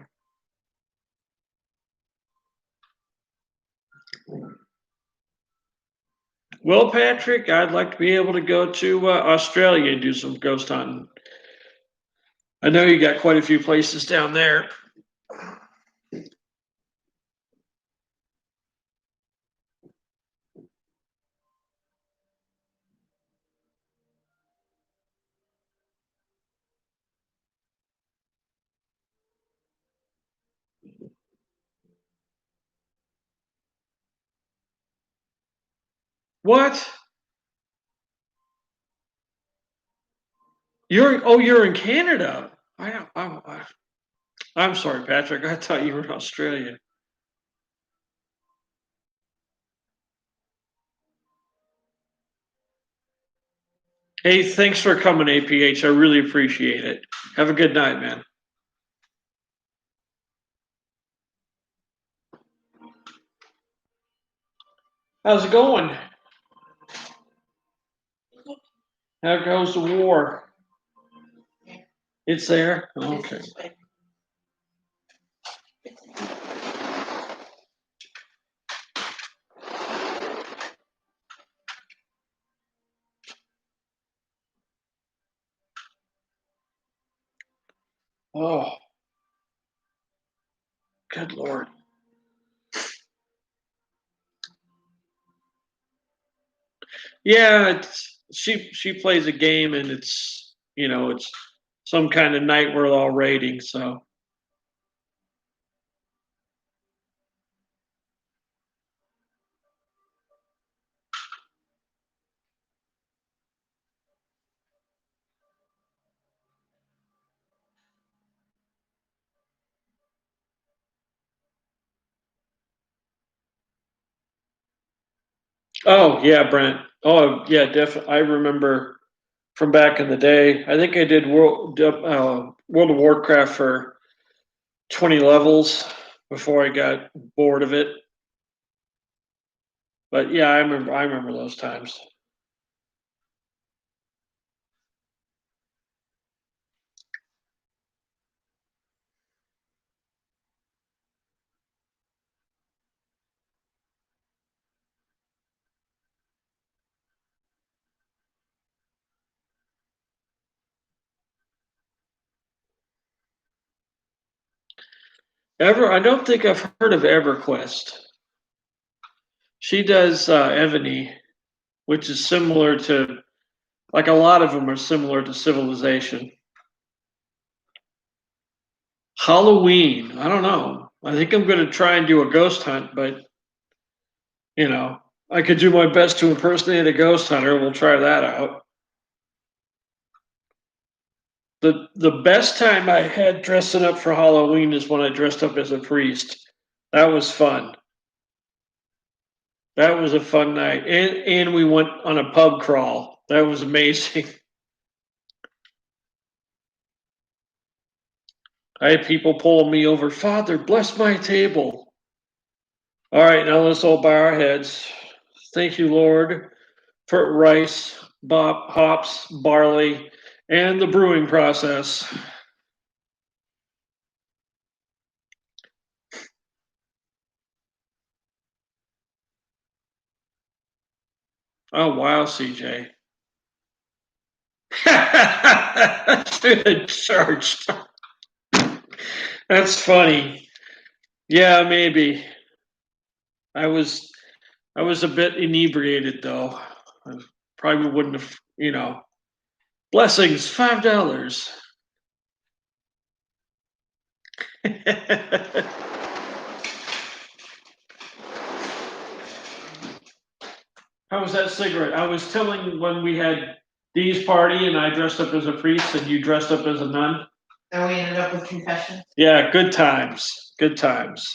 Well, Patrick, I'd like to be able to go to Australia and do some ghost hunting. I know you got quite a few places down there. What? You're in Canada. I'm sorry, Patrick. I thought you were in Australia. Hey, thanks for coming, APH. I really appreciate it. Have a good night, man. How's it going? How goes the war? It's there? Okay. Oh, good Lord. Yeah, she plays a game and it's some kind of night world all rating, so oh yeah, Brent. Oh yeah, definitely. I remember from back in the day. I think I did World of Warcraft for 20 levels before I got bored of it. But yeah, I remember those times. I don't think I've heard of EverQuest. She does Evany, which is similar to, like, a lot of them are similar to Civilization. Halloween, I don't know. I think I'm going to try and do a ghost hunt, but you know, I could do my best to impersonate a ghost hunter. We'll try that out. The best time I had dressing up for Halloween is when I dressed up as a priest. That was fun. That was a fun night, and we went on a pub crawl. That was amazing. I had people pulling me over. Father, bless my table. All right, now let's all bow our heads. Thank you, Lord, for rice, hops, barley, and the brewing process. Oh, wow, CJ. Should have charged. That's funny. Yeah, maybe. I was I was a bit inebriated though. I probably wouldn't have. Blessings, $5. How was that cigarette? I was telling when we had Dee's party and I dressed up as a priest and you dressed up as a nun. And we ended up with confession. Yeah, good times. Good times.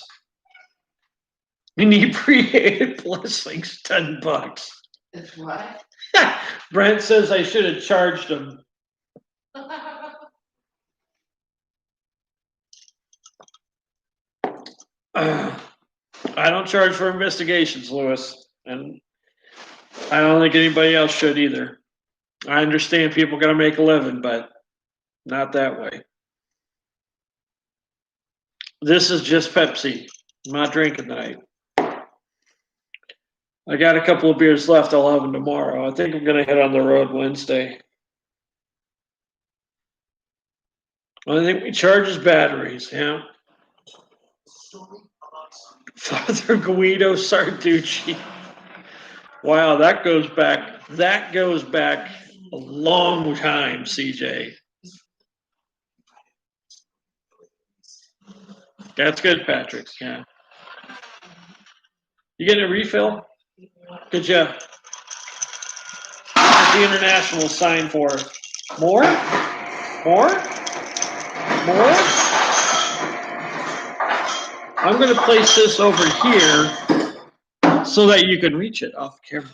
Inebriated blessings, $10. It's what? Brent says I should have charged him. I don't charge for investigations, Lewis, and I don't think anybody else should either. I understand people got to make a living, but not that way. This is just Pepsi. I'm not drinking tonight. I got a couple of beers left. I'll have them tomorrow. I think I'm going to head on the road Wednesday. I think we charge his batteries. Yeah. Father Guido Sarducci. Wow, that goes back. That goes back a long time, CJ. That's good, Patrick. Yeah. You getting a refill? Good job. The international sign for more, more, more. I'm going to place this over here so that you can reach it off camera.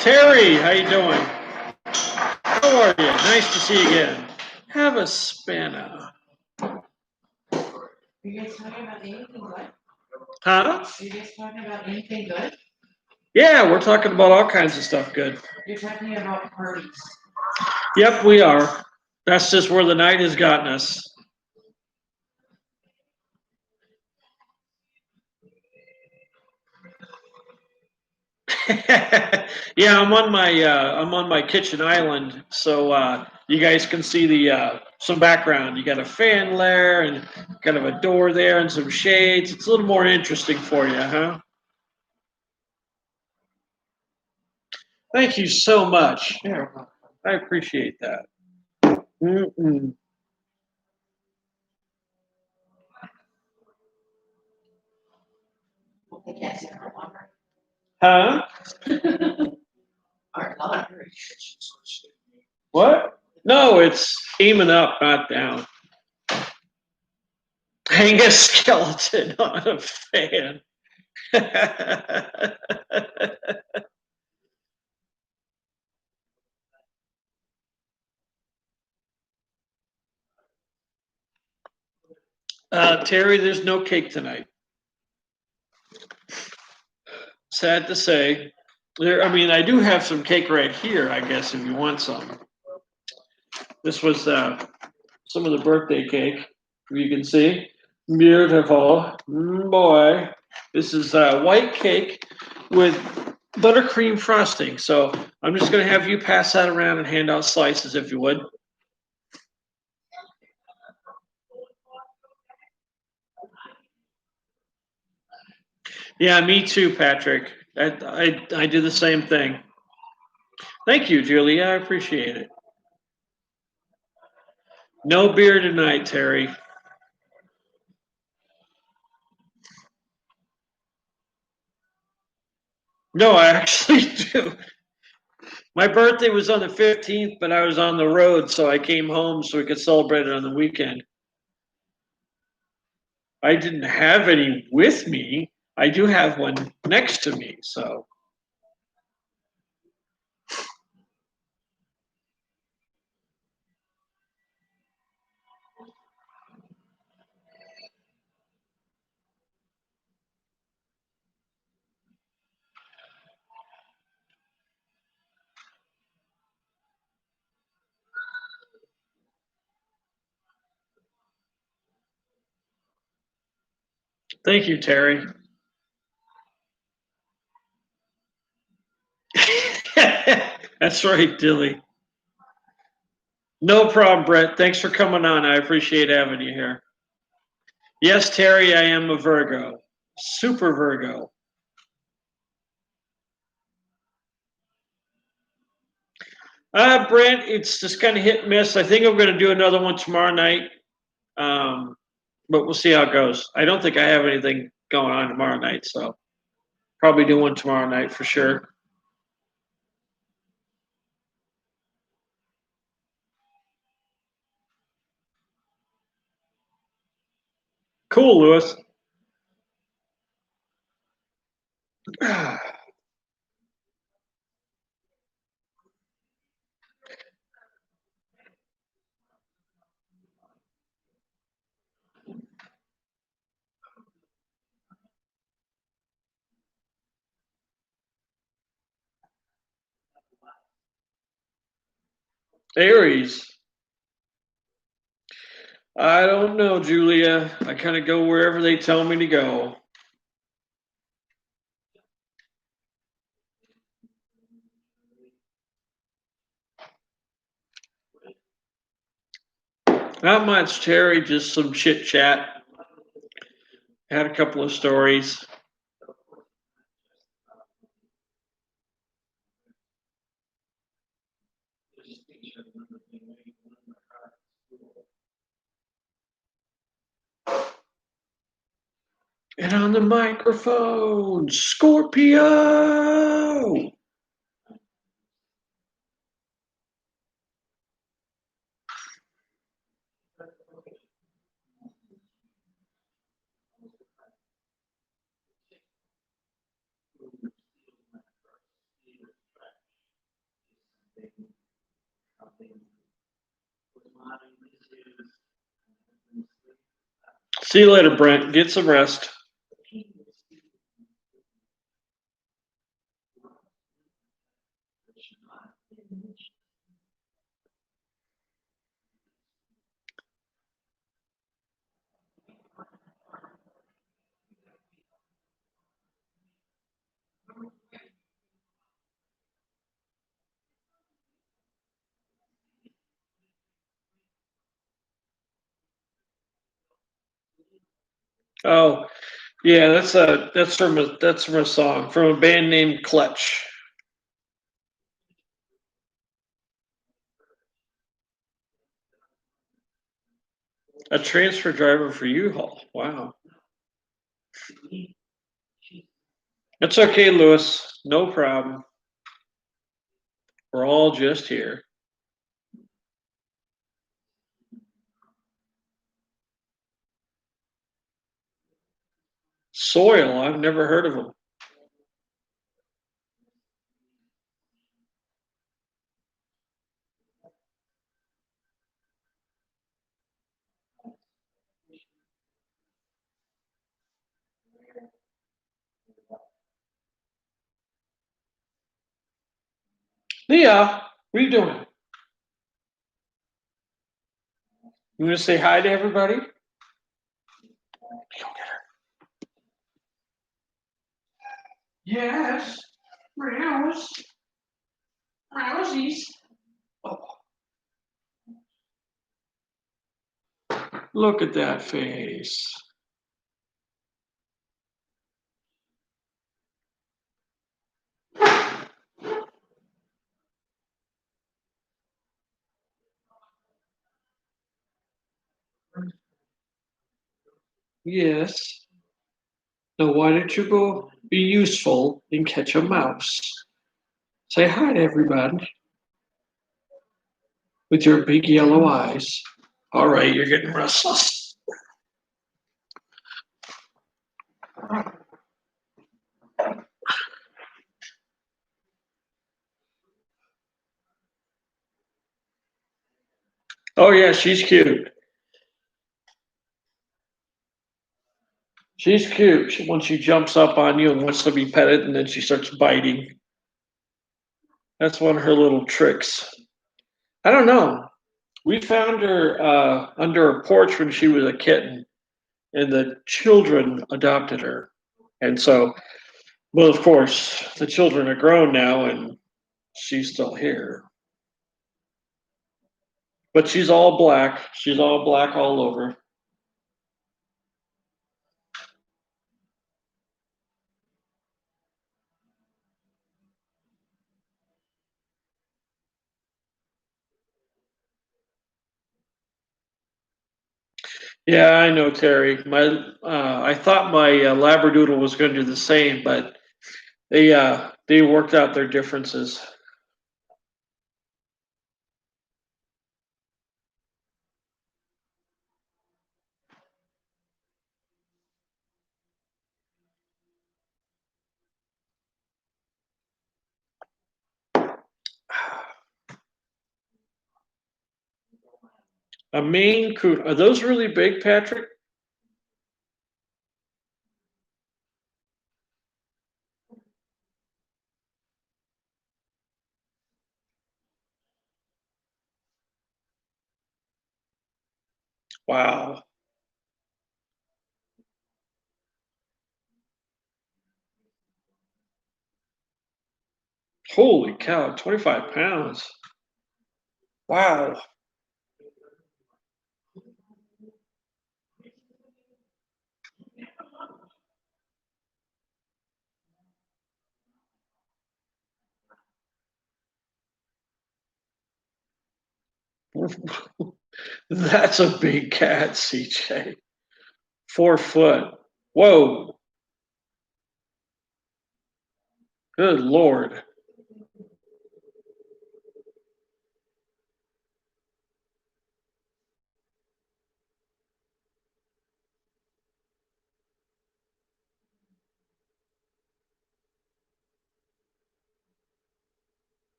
Terry, how you doing? How are you? Nice to see you again. Have a spanner. You guys talking about anything good? Huh? You guys talking about anything good? Yeah, we're talking about all kinds of stuff good. You're talking about parties. Yep, we are. That's just where the night has gotten us. Yeah, I'm on my kitchen island, so you guys can see the some background. You got a fan there and kind of a door there and some shades. It's a little more interesting for you, huh? Thank you so much. Yeah, I appreciate that. Mm-mm. I guess our laundry. Huh? Our laundry. What? No, it's aiming up, not down. Hang a skeleton on a fan. Terry, there's no cake tonight. Sad to say. I do have some cake right here, I guess, if you want some. This was some of the birthday cake. You can see. Beautiful. Boy. This is white cake with buttercream frosting. So I'm just going to have you pass that around and hand out slices if you would. Yeah, me too, Patrick. I do the same thing. Thank you, Julie. I appreciate it. No beer tonight, Terry. No, I actually do. My birthday was on the 15th, but I was on the road, so I came home so we could celebrate it on the weekend. I didn't have any with me. I do have one next to me, so. Thank you, Terry. That's right, Dilly. No problem, Brett. Thanks for coming on. I appreciate having you here. Yes, Terry, I am a Virgo. Super Virgo. Brent, it's just kind of hit and miss. I think I'm going to do another one tomorrow night, um, but we'll see how it goes. I don't think I have anything going on tomorrow night, so probably do one tomorrow night for sure. Cool, Lewis. Aries. I don't know, Julia. I kind of go wherever they tell me to go. Not much, Terry. Just some chit chat. Had a couple of stories. And on the microphone, Scorpio. See you later, Brent. Get some rest. Oh, yeah, that's from a song from a band named Clutch. A transfer driver for U-Haul. Wow. It's okay, Lewis. No problem. We're all just here. Soil. I've never heard of them. Leah, what are you doing? You want to say hi to everybody? Yes. Mouse. Mousies. Oh, look at that face. Yes. Now, why didn't you go? be useful, and catch a mouse. Say hi to everybody with your big yellow eyes. All right, you're getting restless. Oh, yeah, she's cute. She's cute. When she jumps up on you and wants to be petted, and then she starts biting. That's one of her little tricks. I don't know. We found her under a porch when she was a kitten, and the children adopted her. And so, well, of course, the children are grown now, and she's still here. But she's all black. She's all black all over. Yeah, I know, Terry. I thought my Labradoodle was going to do the same, but they worked out their differences. A Maine Coon. Are those really big, Patrick? Wow. Holy cow, 25 pounds. Wow. That's a big cat, CJ. 4 foot. Whoa. Good Lord.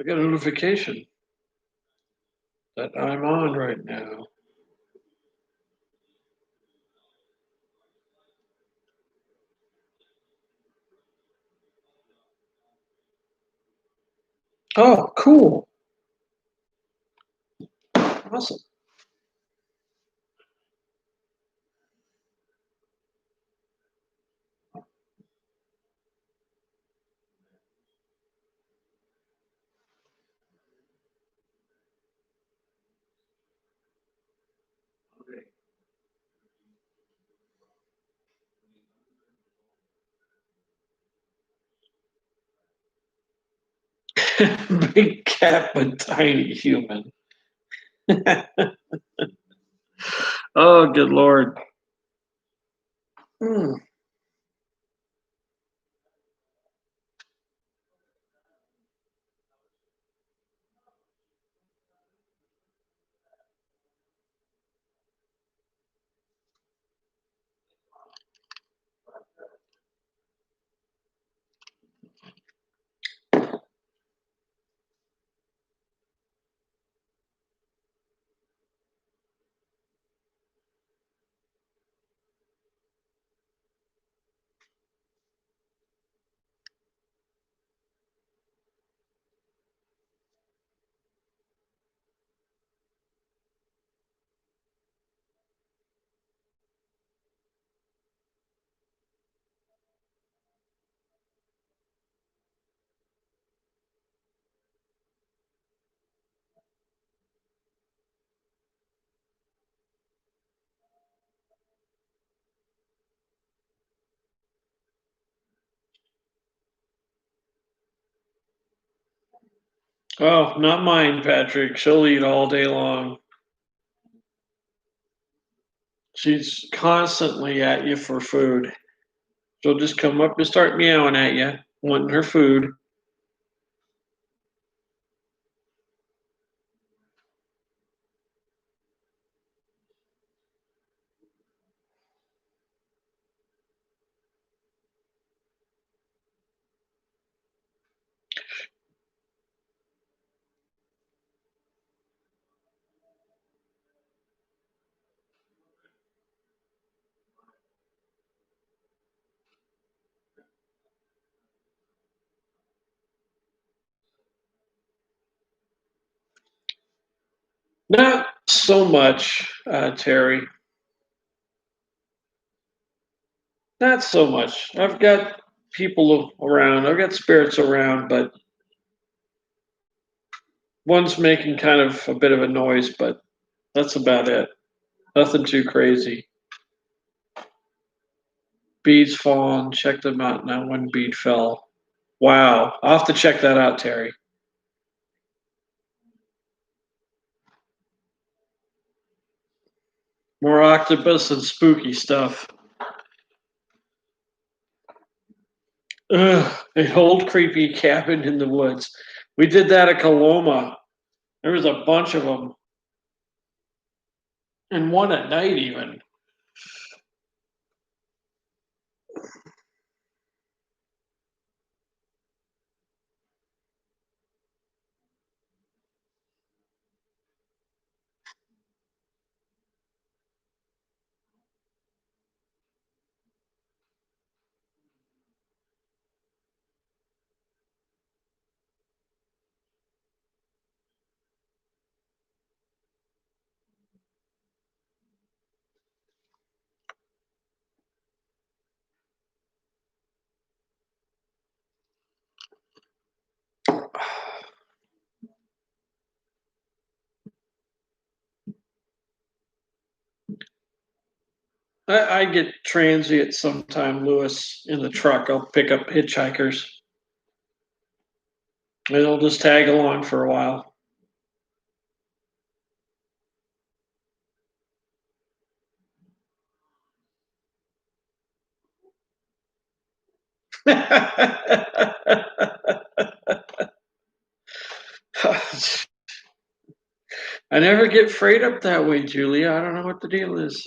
I got a notification that I'm on right now. Oh, cool. Awesome. Big cat, but tiny human. Oh, good Lord. Hmm. Oh, not mine, Patrick. She'll eat all day long. She's constantly at you for food. She'll just come up and start meowing at you, wanting her food. Not so much, Terry. Not so much. I've got people around. I've got spirits around, but one's making kind of a bit of a noise, but that's about it. Nothing too crazy. Beads falling. Check them out. Now one bead fell. Wow. I'll have to check that out, Terry. More octopus and spooky stuff. Ugh, an old creepy cabin in the woods. We did that at Coloma. There was a bunch of them, and one at night even. I get transient sometime, Lewis, in the truck. I'll pick up hitchhikers, and they'll just tag along for a while. I never get freight up that way, Julia. I don't know what the deal is.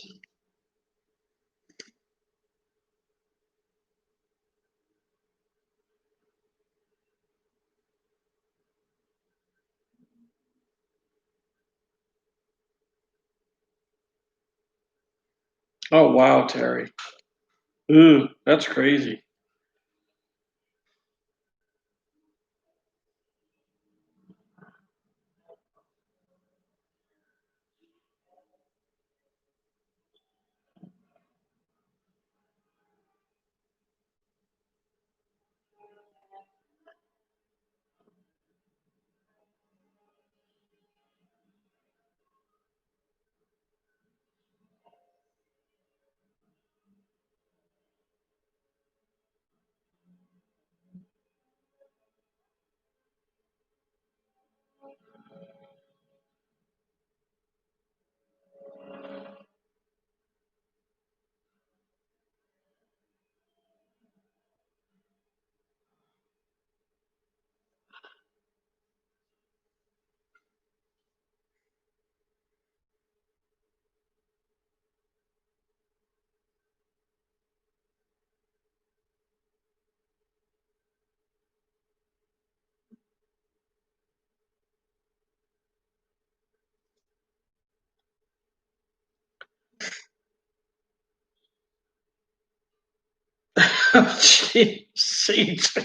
Oh wow, Terry. Ooh, that's crazy. Jeez.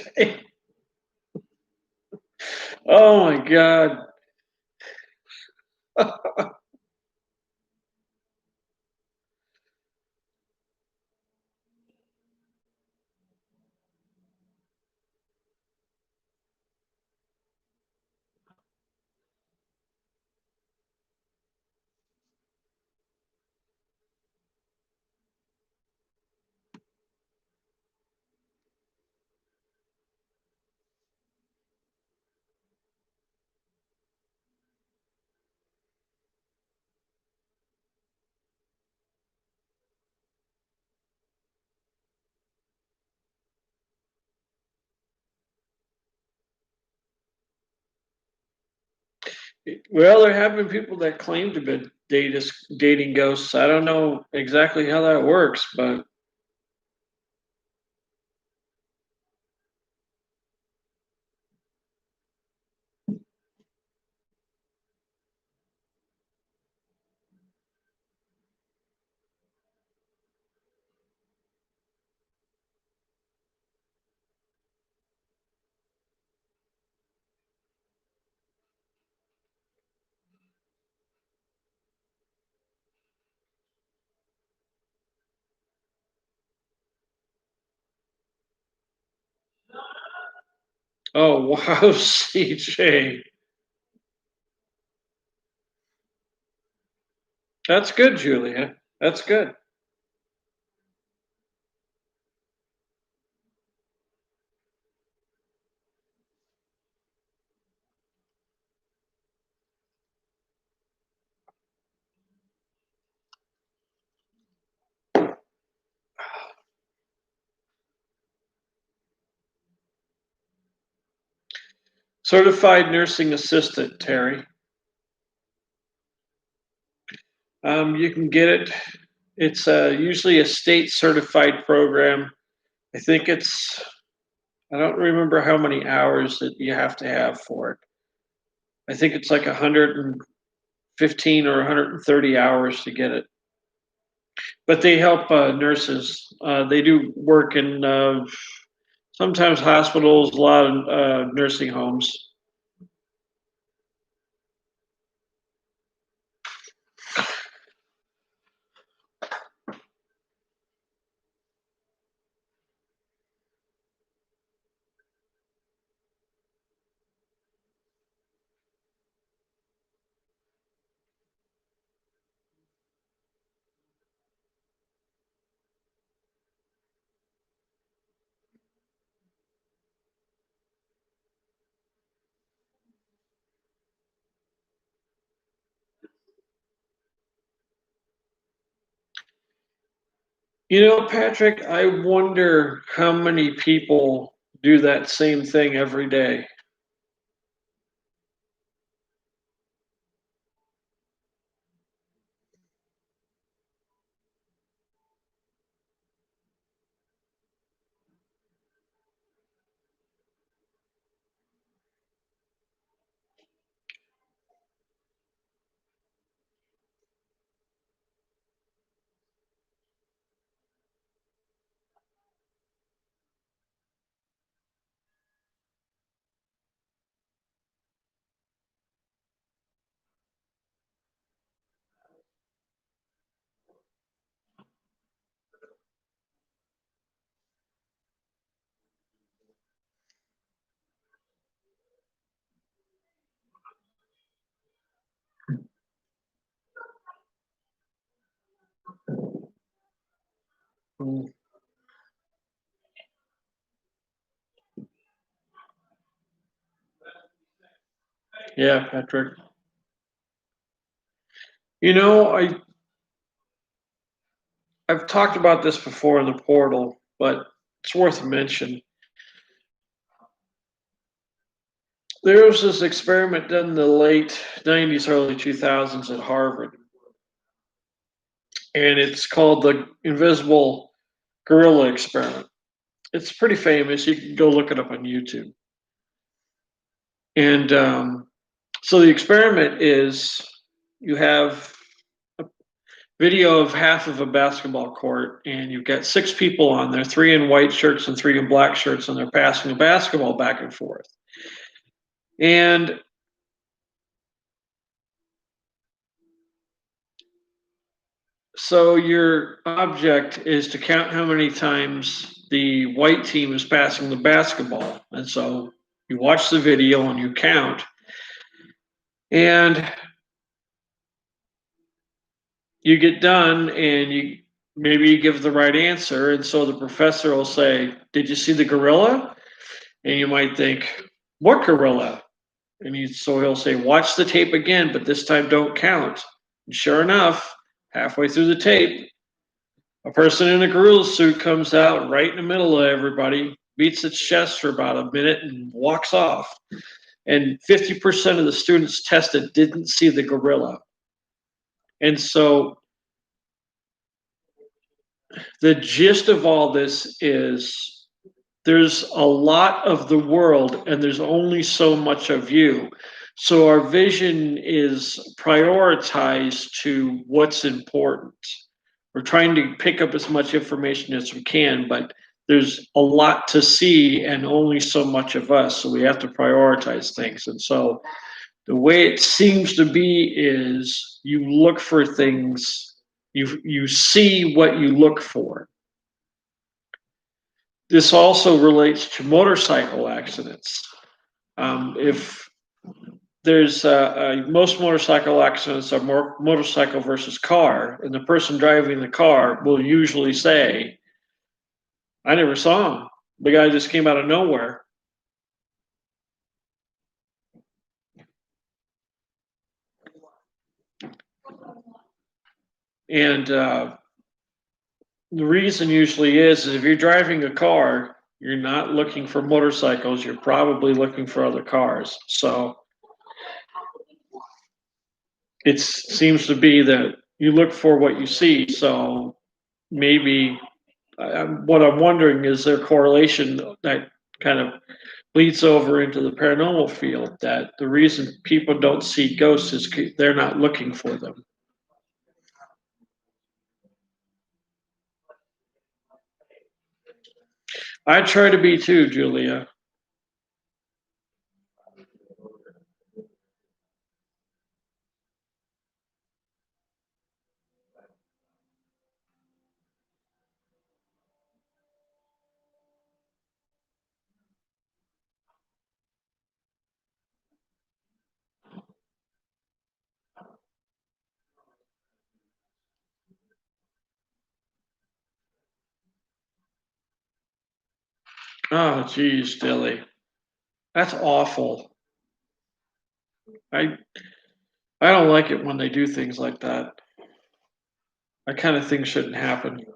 Oh my god. Well, there have been people that claim to be dating ghosts. I don't know exactly how that works, but oh wow, CJ, that's good, Julia. That's good. Certified nursing assistant, Terry. You can get it. It's usually a state certified program. I think it's, I don't remember how many hours that you have to have for it. I think it's like 115 or 130 hours to get it. But they help nurses. They do work in sometimes hospitals, a lot of nursing homes. You know, Patrick, I wonder how many people do that same thing every day. Mm, yeah, Patrick. You know, I've talked about this before in the portal, but it's worth a mention. There was this experiment done in the late 90s, early 2000s at Harvard, and it's called the invisible gorilla experiment. It's pretty famous. You can go look it up on YouTube. And so the experiment is you have a video of half of a basketball court, and you've got six people on there, three in white shirts and three in black shirts, and they're passing a basketball back and forth. And so your object is to count how many times the white team is passing the basketball. And so you watch the video and you count. And you get done and you maybe you give the right answer. And so the professor will say, "Did you see the gorilla?" And you might think, "What gorilla?" So he'll say, "Watch the tape again, but this time don't count." And sure enough, halfway through the tape, a person in a gorilla suit comes out right in the middle of everybody, beats its chest for about a minute, and walks off. and 50% of the students tested didn't see the gorilla. And so the gist of all this is there's a lot of the world and there's only so much of you. So our vision is prioritized to what's important. We're trying to pick up as much information as we can, but there's a lot to see and only so much of us. So we have to prioritize things. And so the way it seems to be is you look for things, you see what you look for. This also relates to motorcycle accidents. If there's most motorcycle accidents are more motorcycle versus car, and the person driving the car will usually say, "I never saw him. The guy just came out of nowhere." And the reason usually is if you're driving a car, you're not looking for motorcycles. You're probably looking for other cars. So it seems to be that you look for what you see. So maybe what I'm wondering is there correlation that kind of leads over into the paranormal field that the reason people don't see ghosts is they're not looking for them. I try to be too, Julia. Oh, geez, Dilly, that's awful. I I don't like it when they do things like that. That kind of thing shouldn't happen.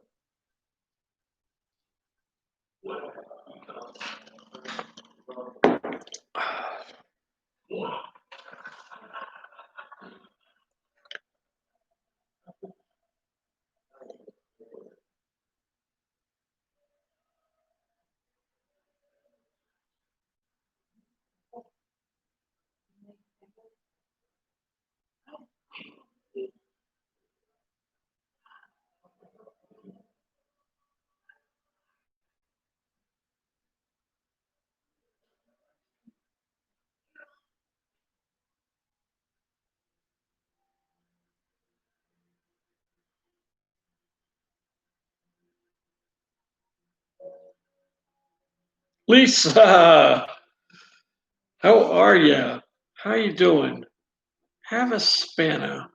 Lisa, how are you? How you doing? Have a spanner.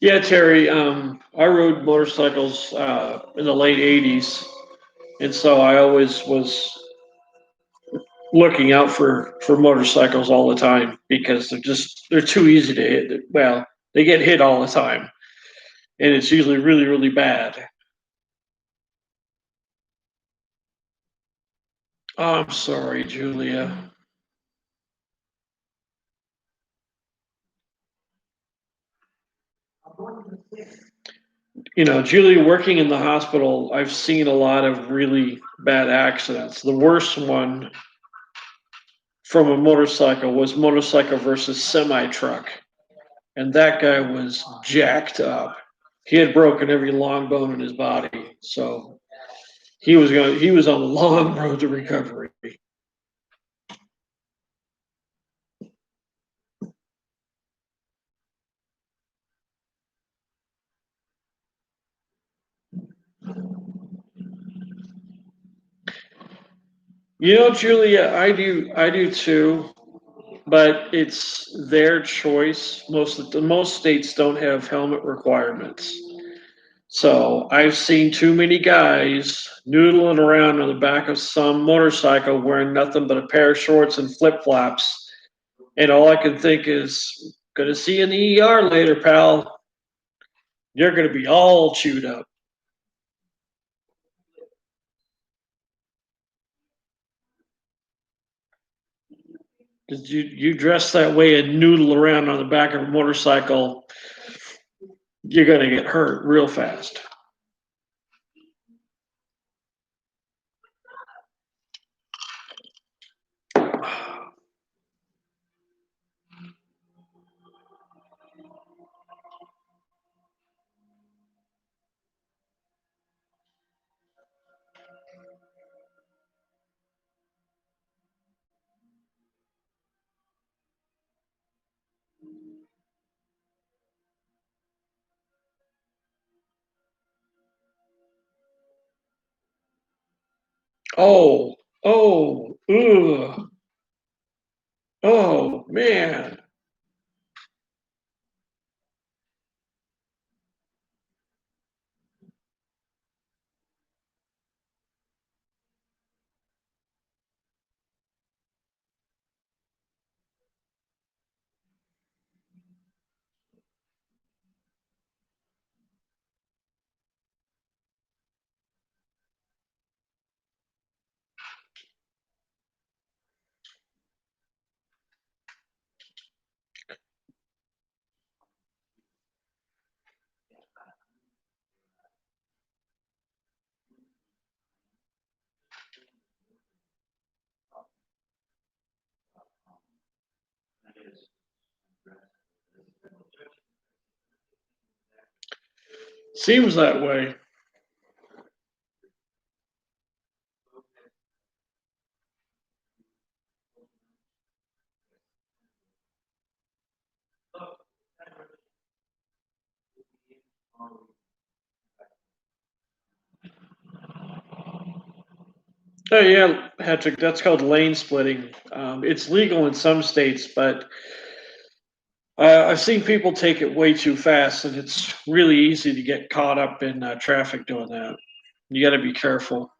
Yeah, Terry. I rode motorcycles in the late '80s, and so I always was looking out for motorcycles all the time because they're too easy to hit. Well, they get hit all the time, and it's usually really bad. Oh, I'm sorry, Julia. Julia, working in the hospital, I've seen a lot of really bad accidents. The worst one from a motorcycle was motorcycle versus semi truck, and that guy was jacked up. He had broken every long bone in his body, so he was on a long road to recovery. You know, Julia, I do too, but it's their choice. Most states don't have helmet requirements. So I've seen too many guys noodling around on the back of some motorcycle wearing nothing but a pair of shorts and flip flops. And all I can think is, gonna see you in the ER later, pal. You're gonna be all chewed up. Cause you dress that way and noodle around on the back of a motorcycle, you're gonna get hurt real fast. Oh, oh, ugh, oh man. Seems that way. Oh yeah, Patrick, that's called lane splitting. It's legal in some states, but I've seen people take it way too fast, and it's really easy to get caught up in traffic doing that. You got to be careful.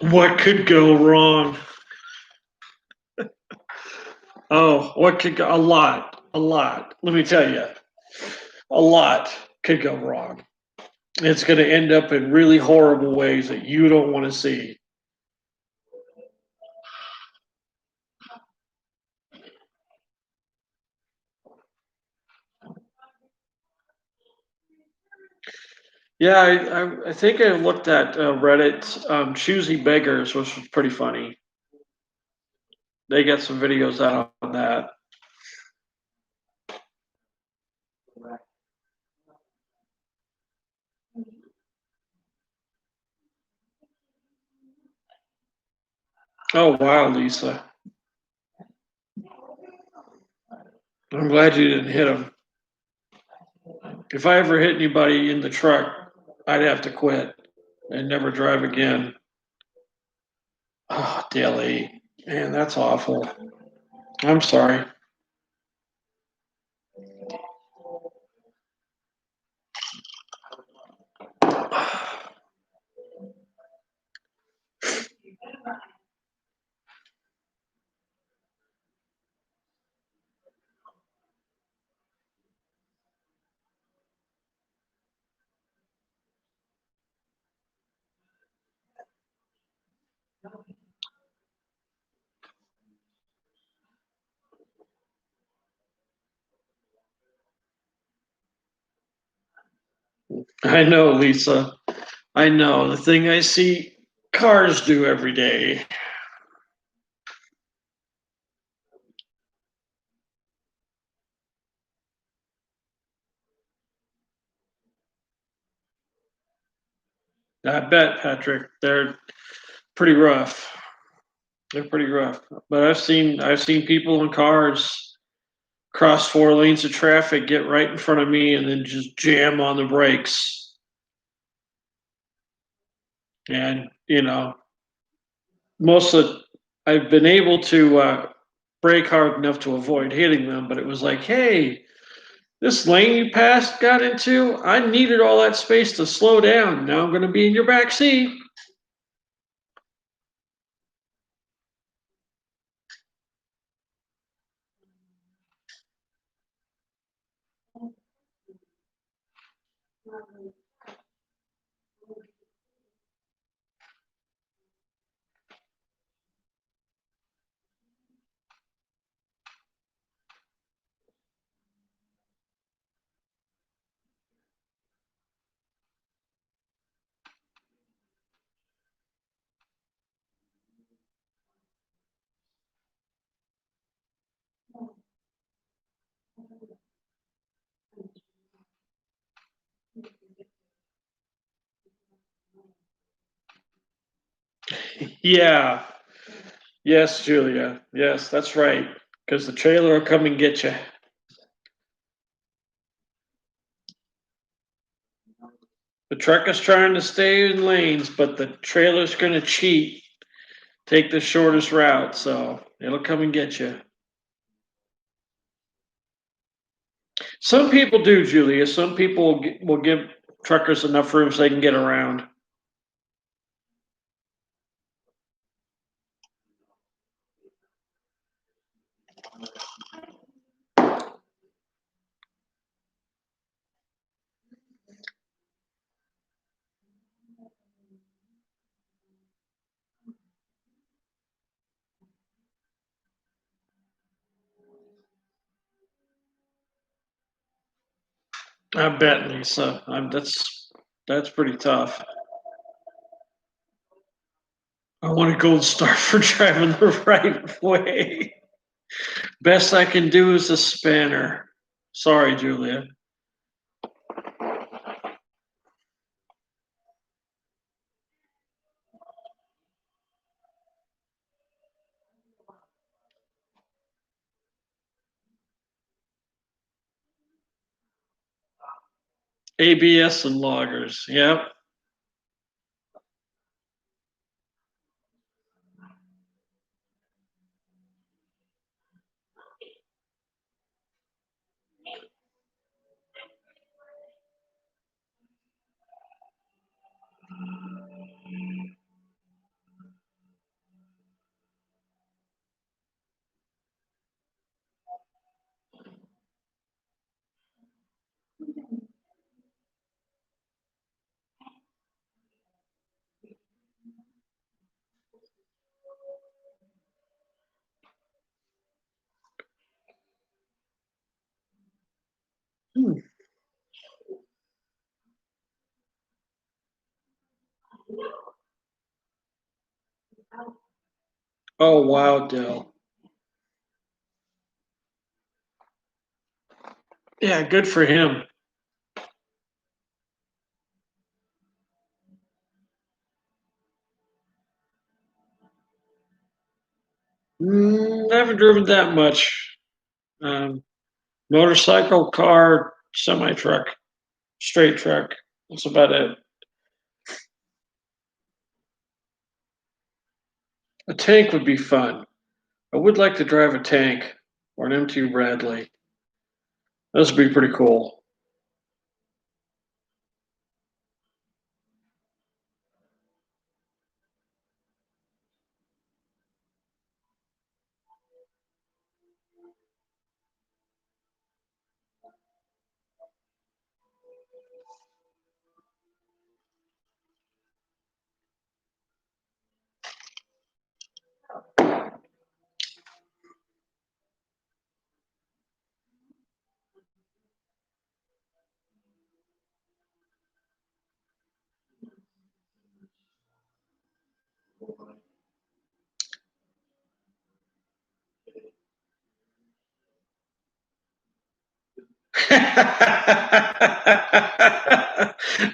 What could go wrong? Oh, what could go? A lot, a lot. Let me tell you, a lot could go wrong. It's going to end up in really horrible ways that you don't want to see. Yeah, I think I looked at Reddit, Choosy Beggars, which was pretty funny. They got some videos out on that. Oh wow, Lisa. I'm glad you didn't hit him. If I ever hit anybody in the truck, I'd have to quit and never drive again. Oh, Daly. Man, that's awful. I'm sorry. I know, Lisa. I know the thing I see cars do every day. I bet, Patrick, they're pretty rough. They're pretty rough. But I've seen people in cars cross 4 lanes of traffic, get right in front of me, and then just jam on the brakes. And most of I've been able to brake hard enough to avoid hitting them, but it was like, hey, this lane you passed got into, I needed all that space to slow down. Now I'm going to be in your back seat. Yeah. Yes, Julia. Yes, that's right. Because the trailer will come and get you. The truck is trying to stay in lanes, but the trailer's going to cheat, take the shortest route. So it'll come and get you. Some people do, Julia. Some people will give truckers enough room so they can get around. I bet, Lisa. That's pretty tough. I want a gold star for driving the right way. Best I can do is a spanner. Sorry, Julia. ABS and loggers. Yep. Hmm. Oh wow, Dell. Yeah, good for him. I haven't driven that much. Um, Motorcycle, car, semi truck, straight truck. That's about it. A tank would be fun. I would like to drive a tank or an M2 Bradley. Those would be pretty cool.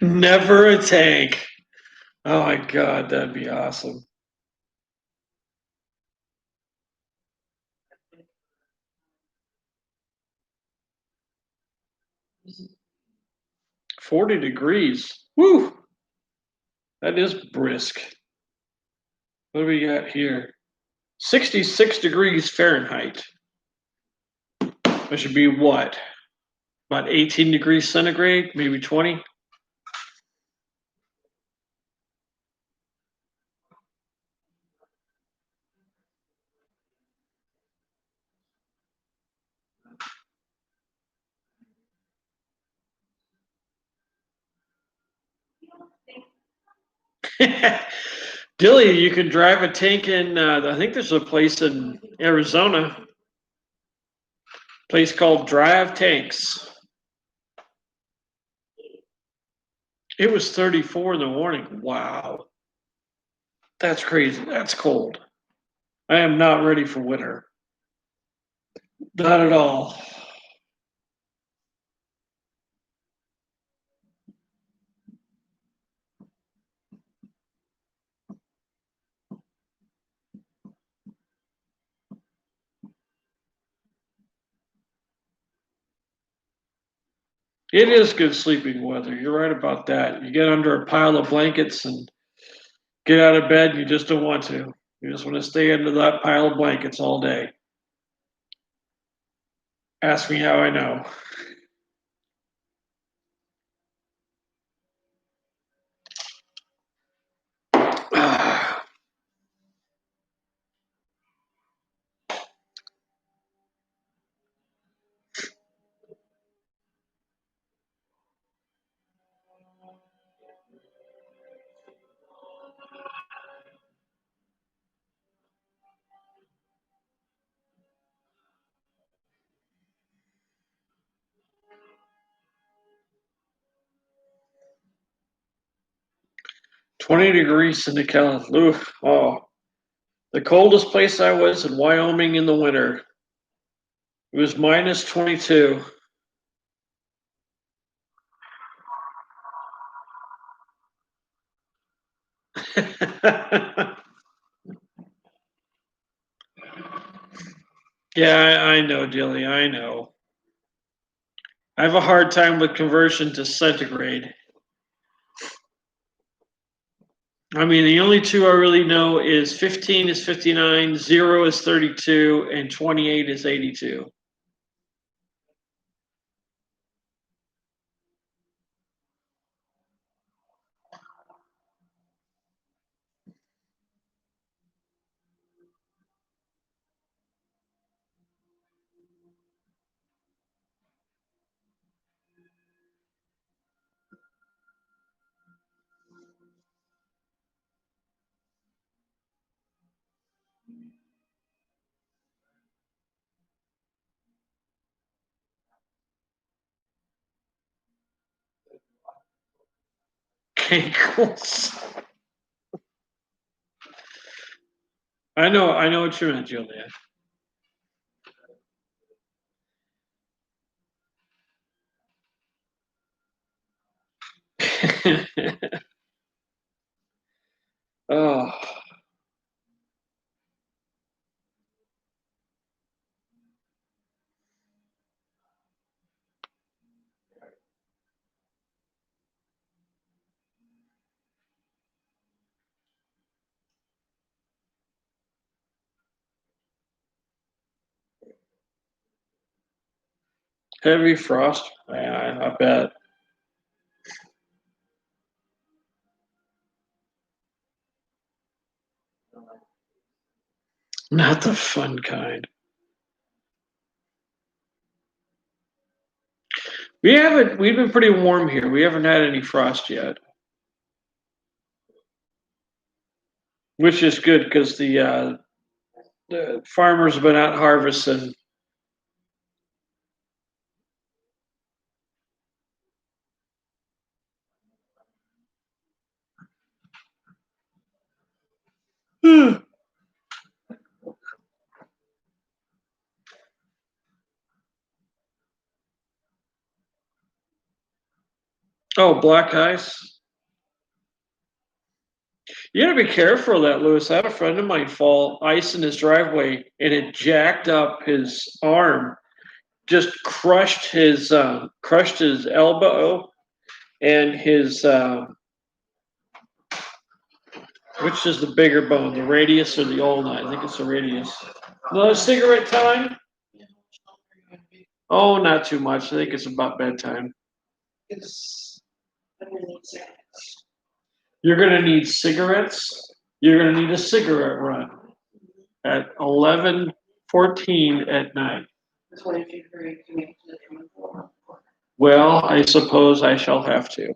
Never a tank. Oh my god, that'd be awesome. 40 degrees. Woo! That is brisk. What do we got here? 66 degrees Fahrenheit. That should be what? About 18 degrees centigrade, maybe 20. Dilly, you can drive a tank in. I think there's a place in Arizona, place called Drive Tanks. It was 34 in the morning. Wow, that's crazy. That's cold. I am not ready for winter. Not at all. It is good sleeping weather. You're right about that. You get under a pile of blankets and get out of bed. You just don't want to. You just want to stay under that pile of blankets all day. Ask me how I know. Ah, 20 degrees in the California. Oh, the coldest place I was in Wyoming in the winter. It was minus 22. Yeah, I know, Dilly. I know. I have a hard time with conversion to centigrade. I mean, the only two I really know is 15 is 59, 0 is 32, and 28 is 82. Cankles. I know what you meant, Julia. Oh, heavy frost. I bet. Not the fun kind. We haven't. We've been pretty warm here. We haven't had any frost yet, which is good because the farmers have been out harvesting. Oh, black ice. You gotta be careful of that, Lewis. I had a friend of mine fall ice in his driveway, and it jacked up his arm, just crushed his elbow and his which is the bigger bone, the radius or the ulna? I think it's the radius. Another cigarette time? Oh, not too much. I think it's about bedtime. You're gonna need cigarettes. You're gonna need a cigarette run at 11:14 at night. Well, I suppose I shall have to.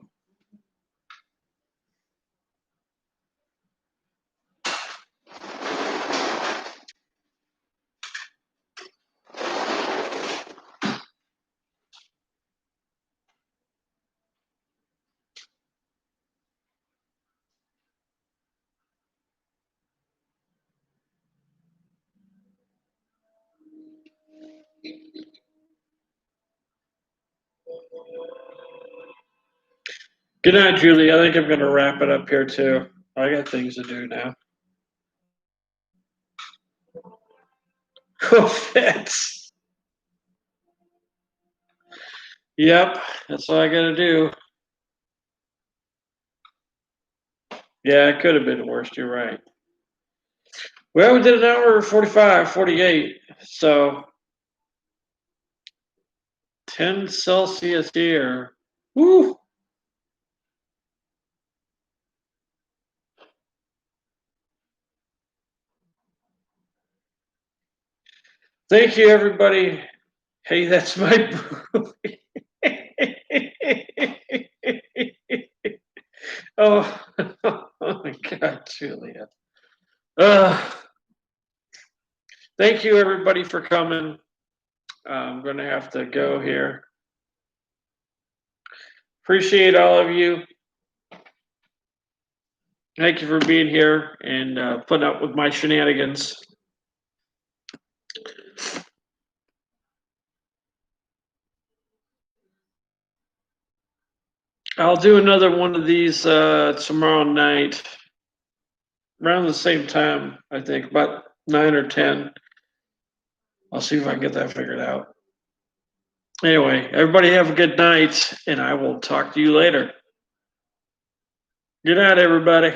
Good night, Julie. I think I'm gonna wrap it up here too. I got things to do now. Go Fits. Yep, that's all I gotta do. Yeah, it could have been worse. You're right. Well, we did an hour 45, 48. So 10 Celsius here. Woo! Thank you, everybody. Hey, that's my movie. Oh, oh my God, Julia. Thank you, everybody, for coming. I'm going to have to go here. Appreciate all of you. Thank you for being here and putting up with my shenanigans. I'll do another one of these tomorrow night, around the same time, I think, about 9 or 10. I'll see if I can get that figured out. Anyway, everybody have a good night, and I will talk to you later. Good night, everybody.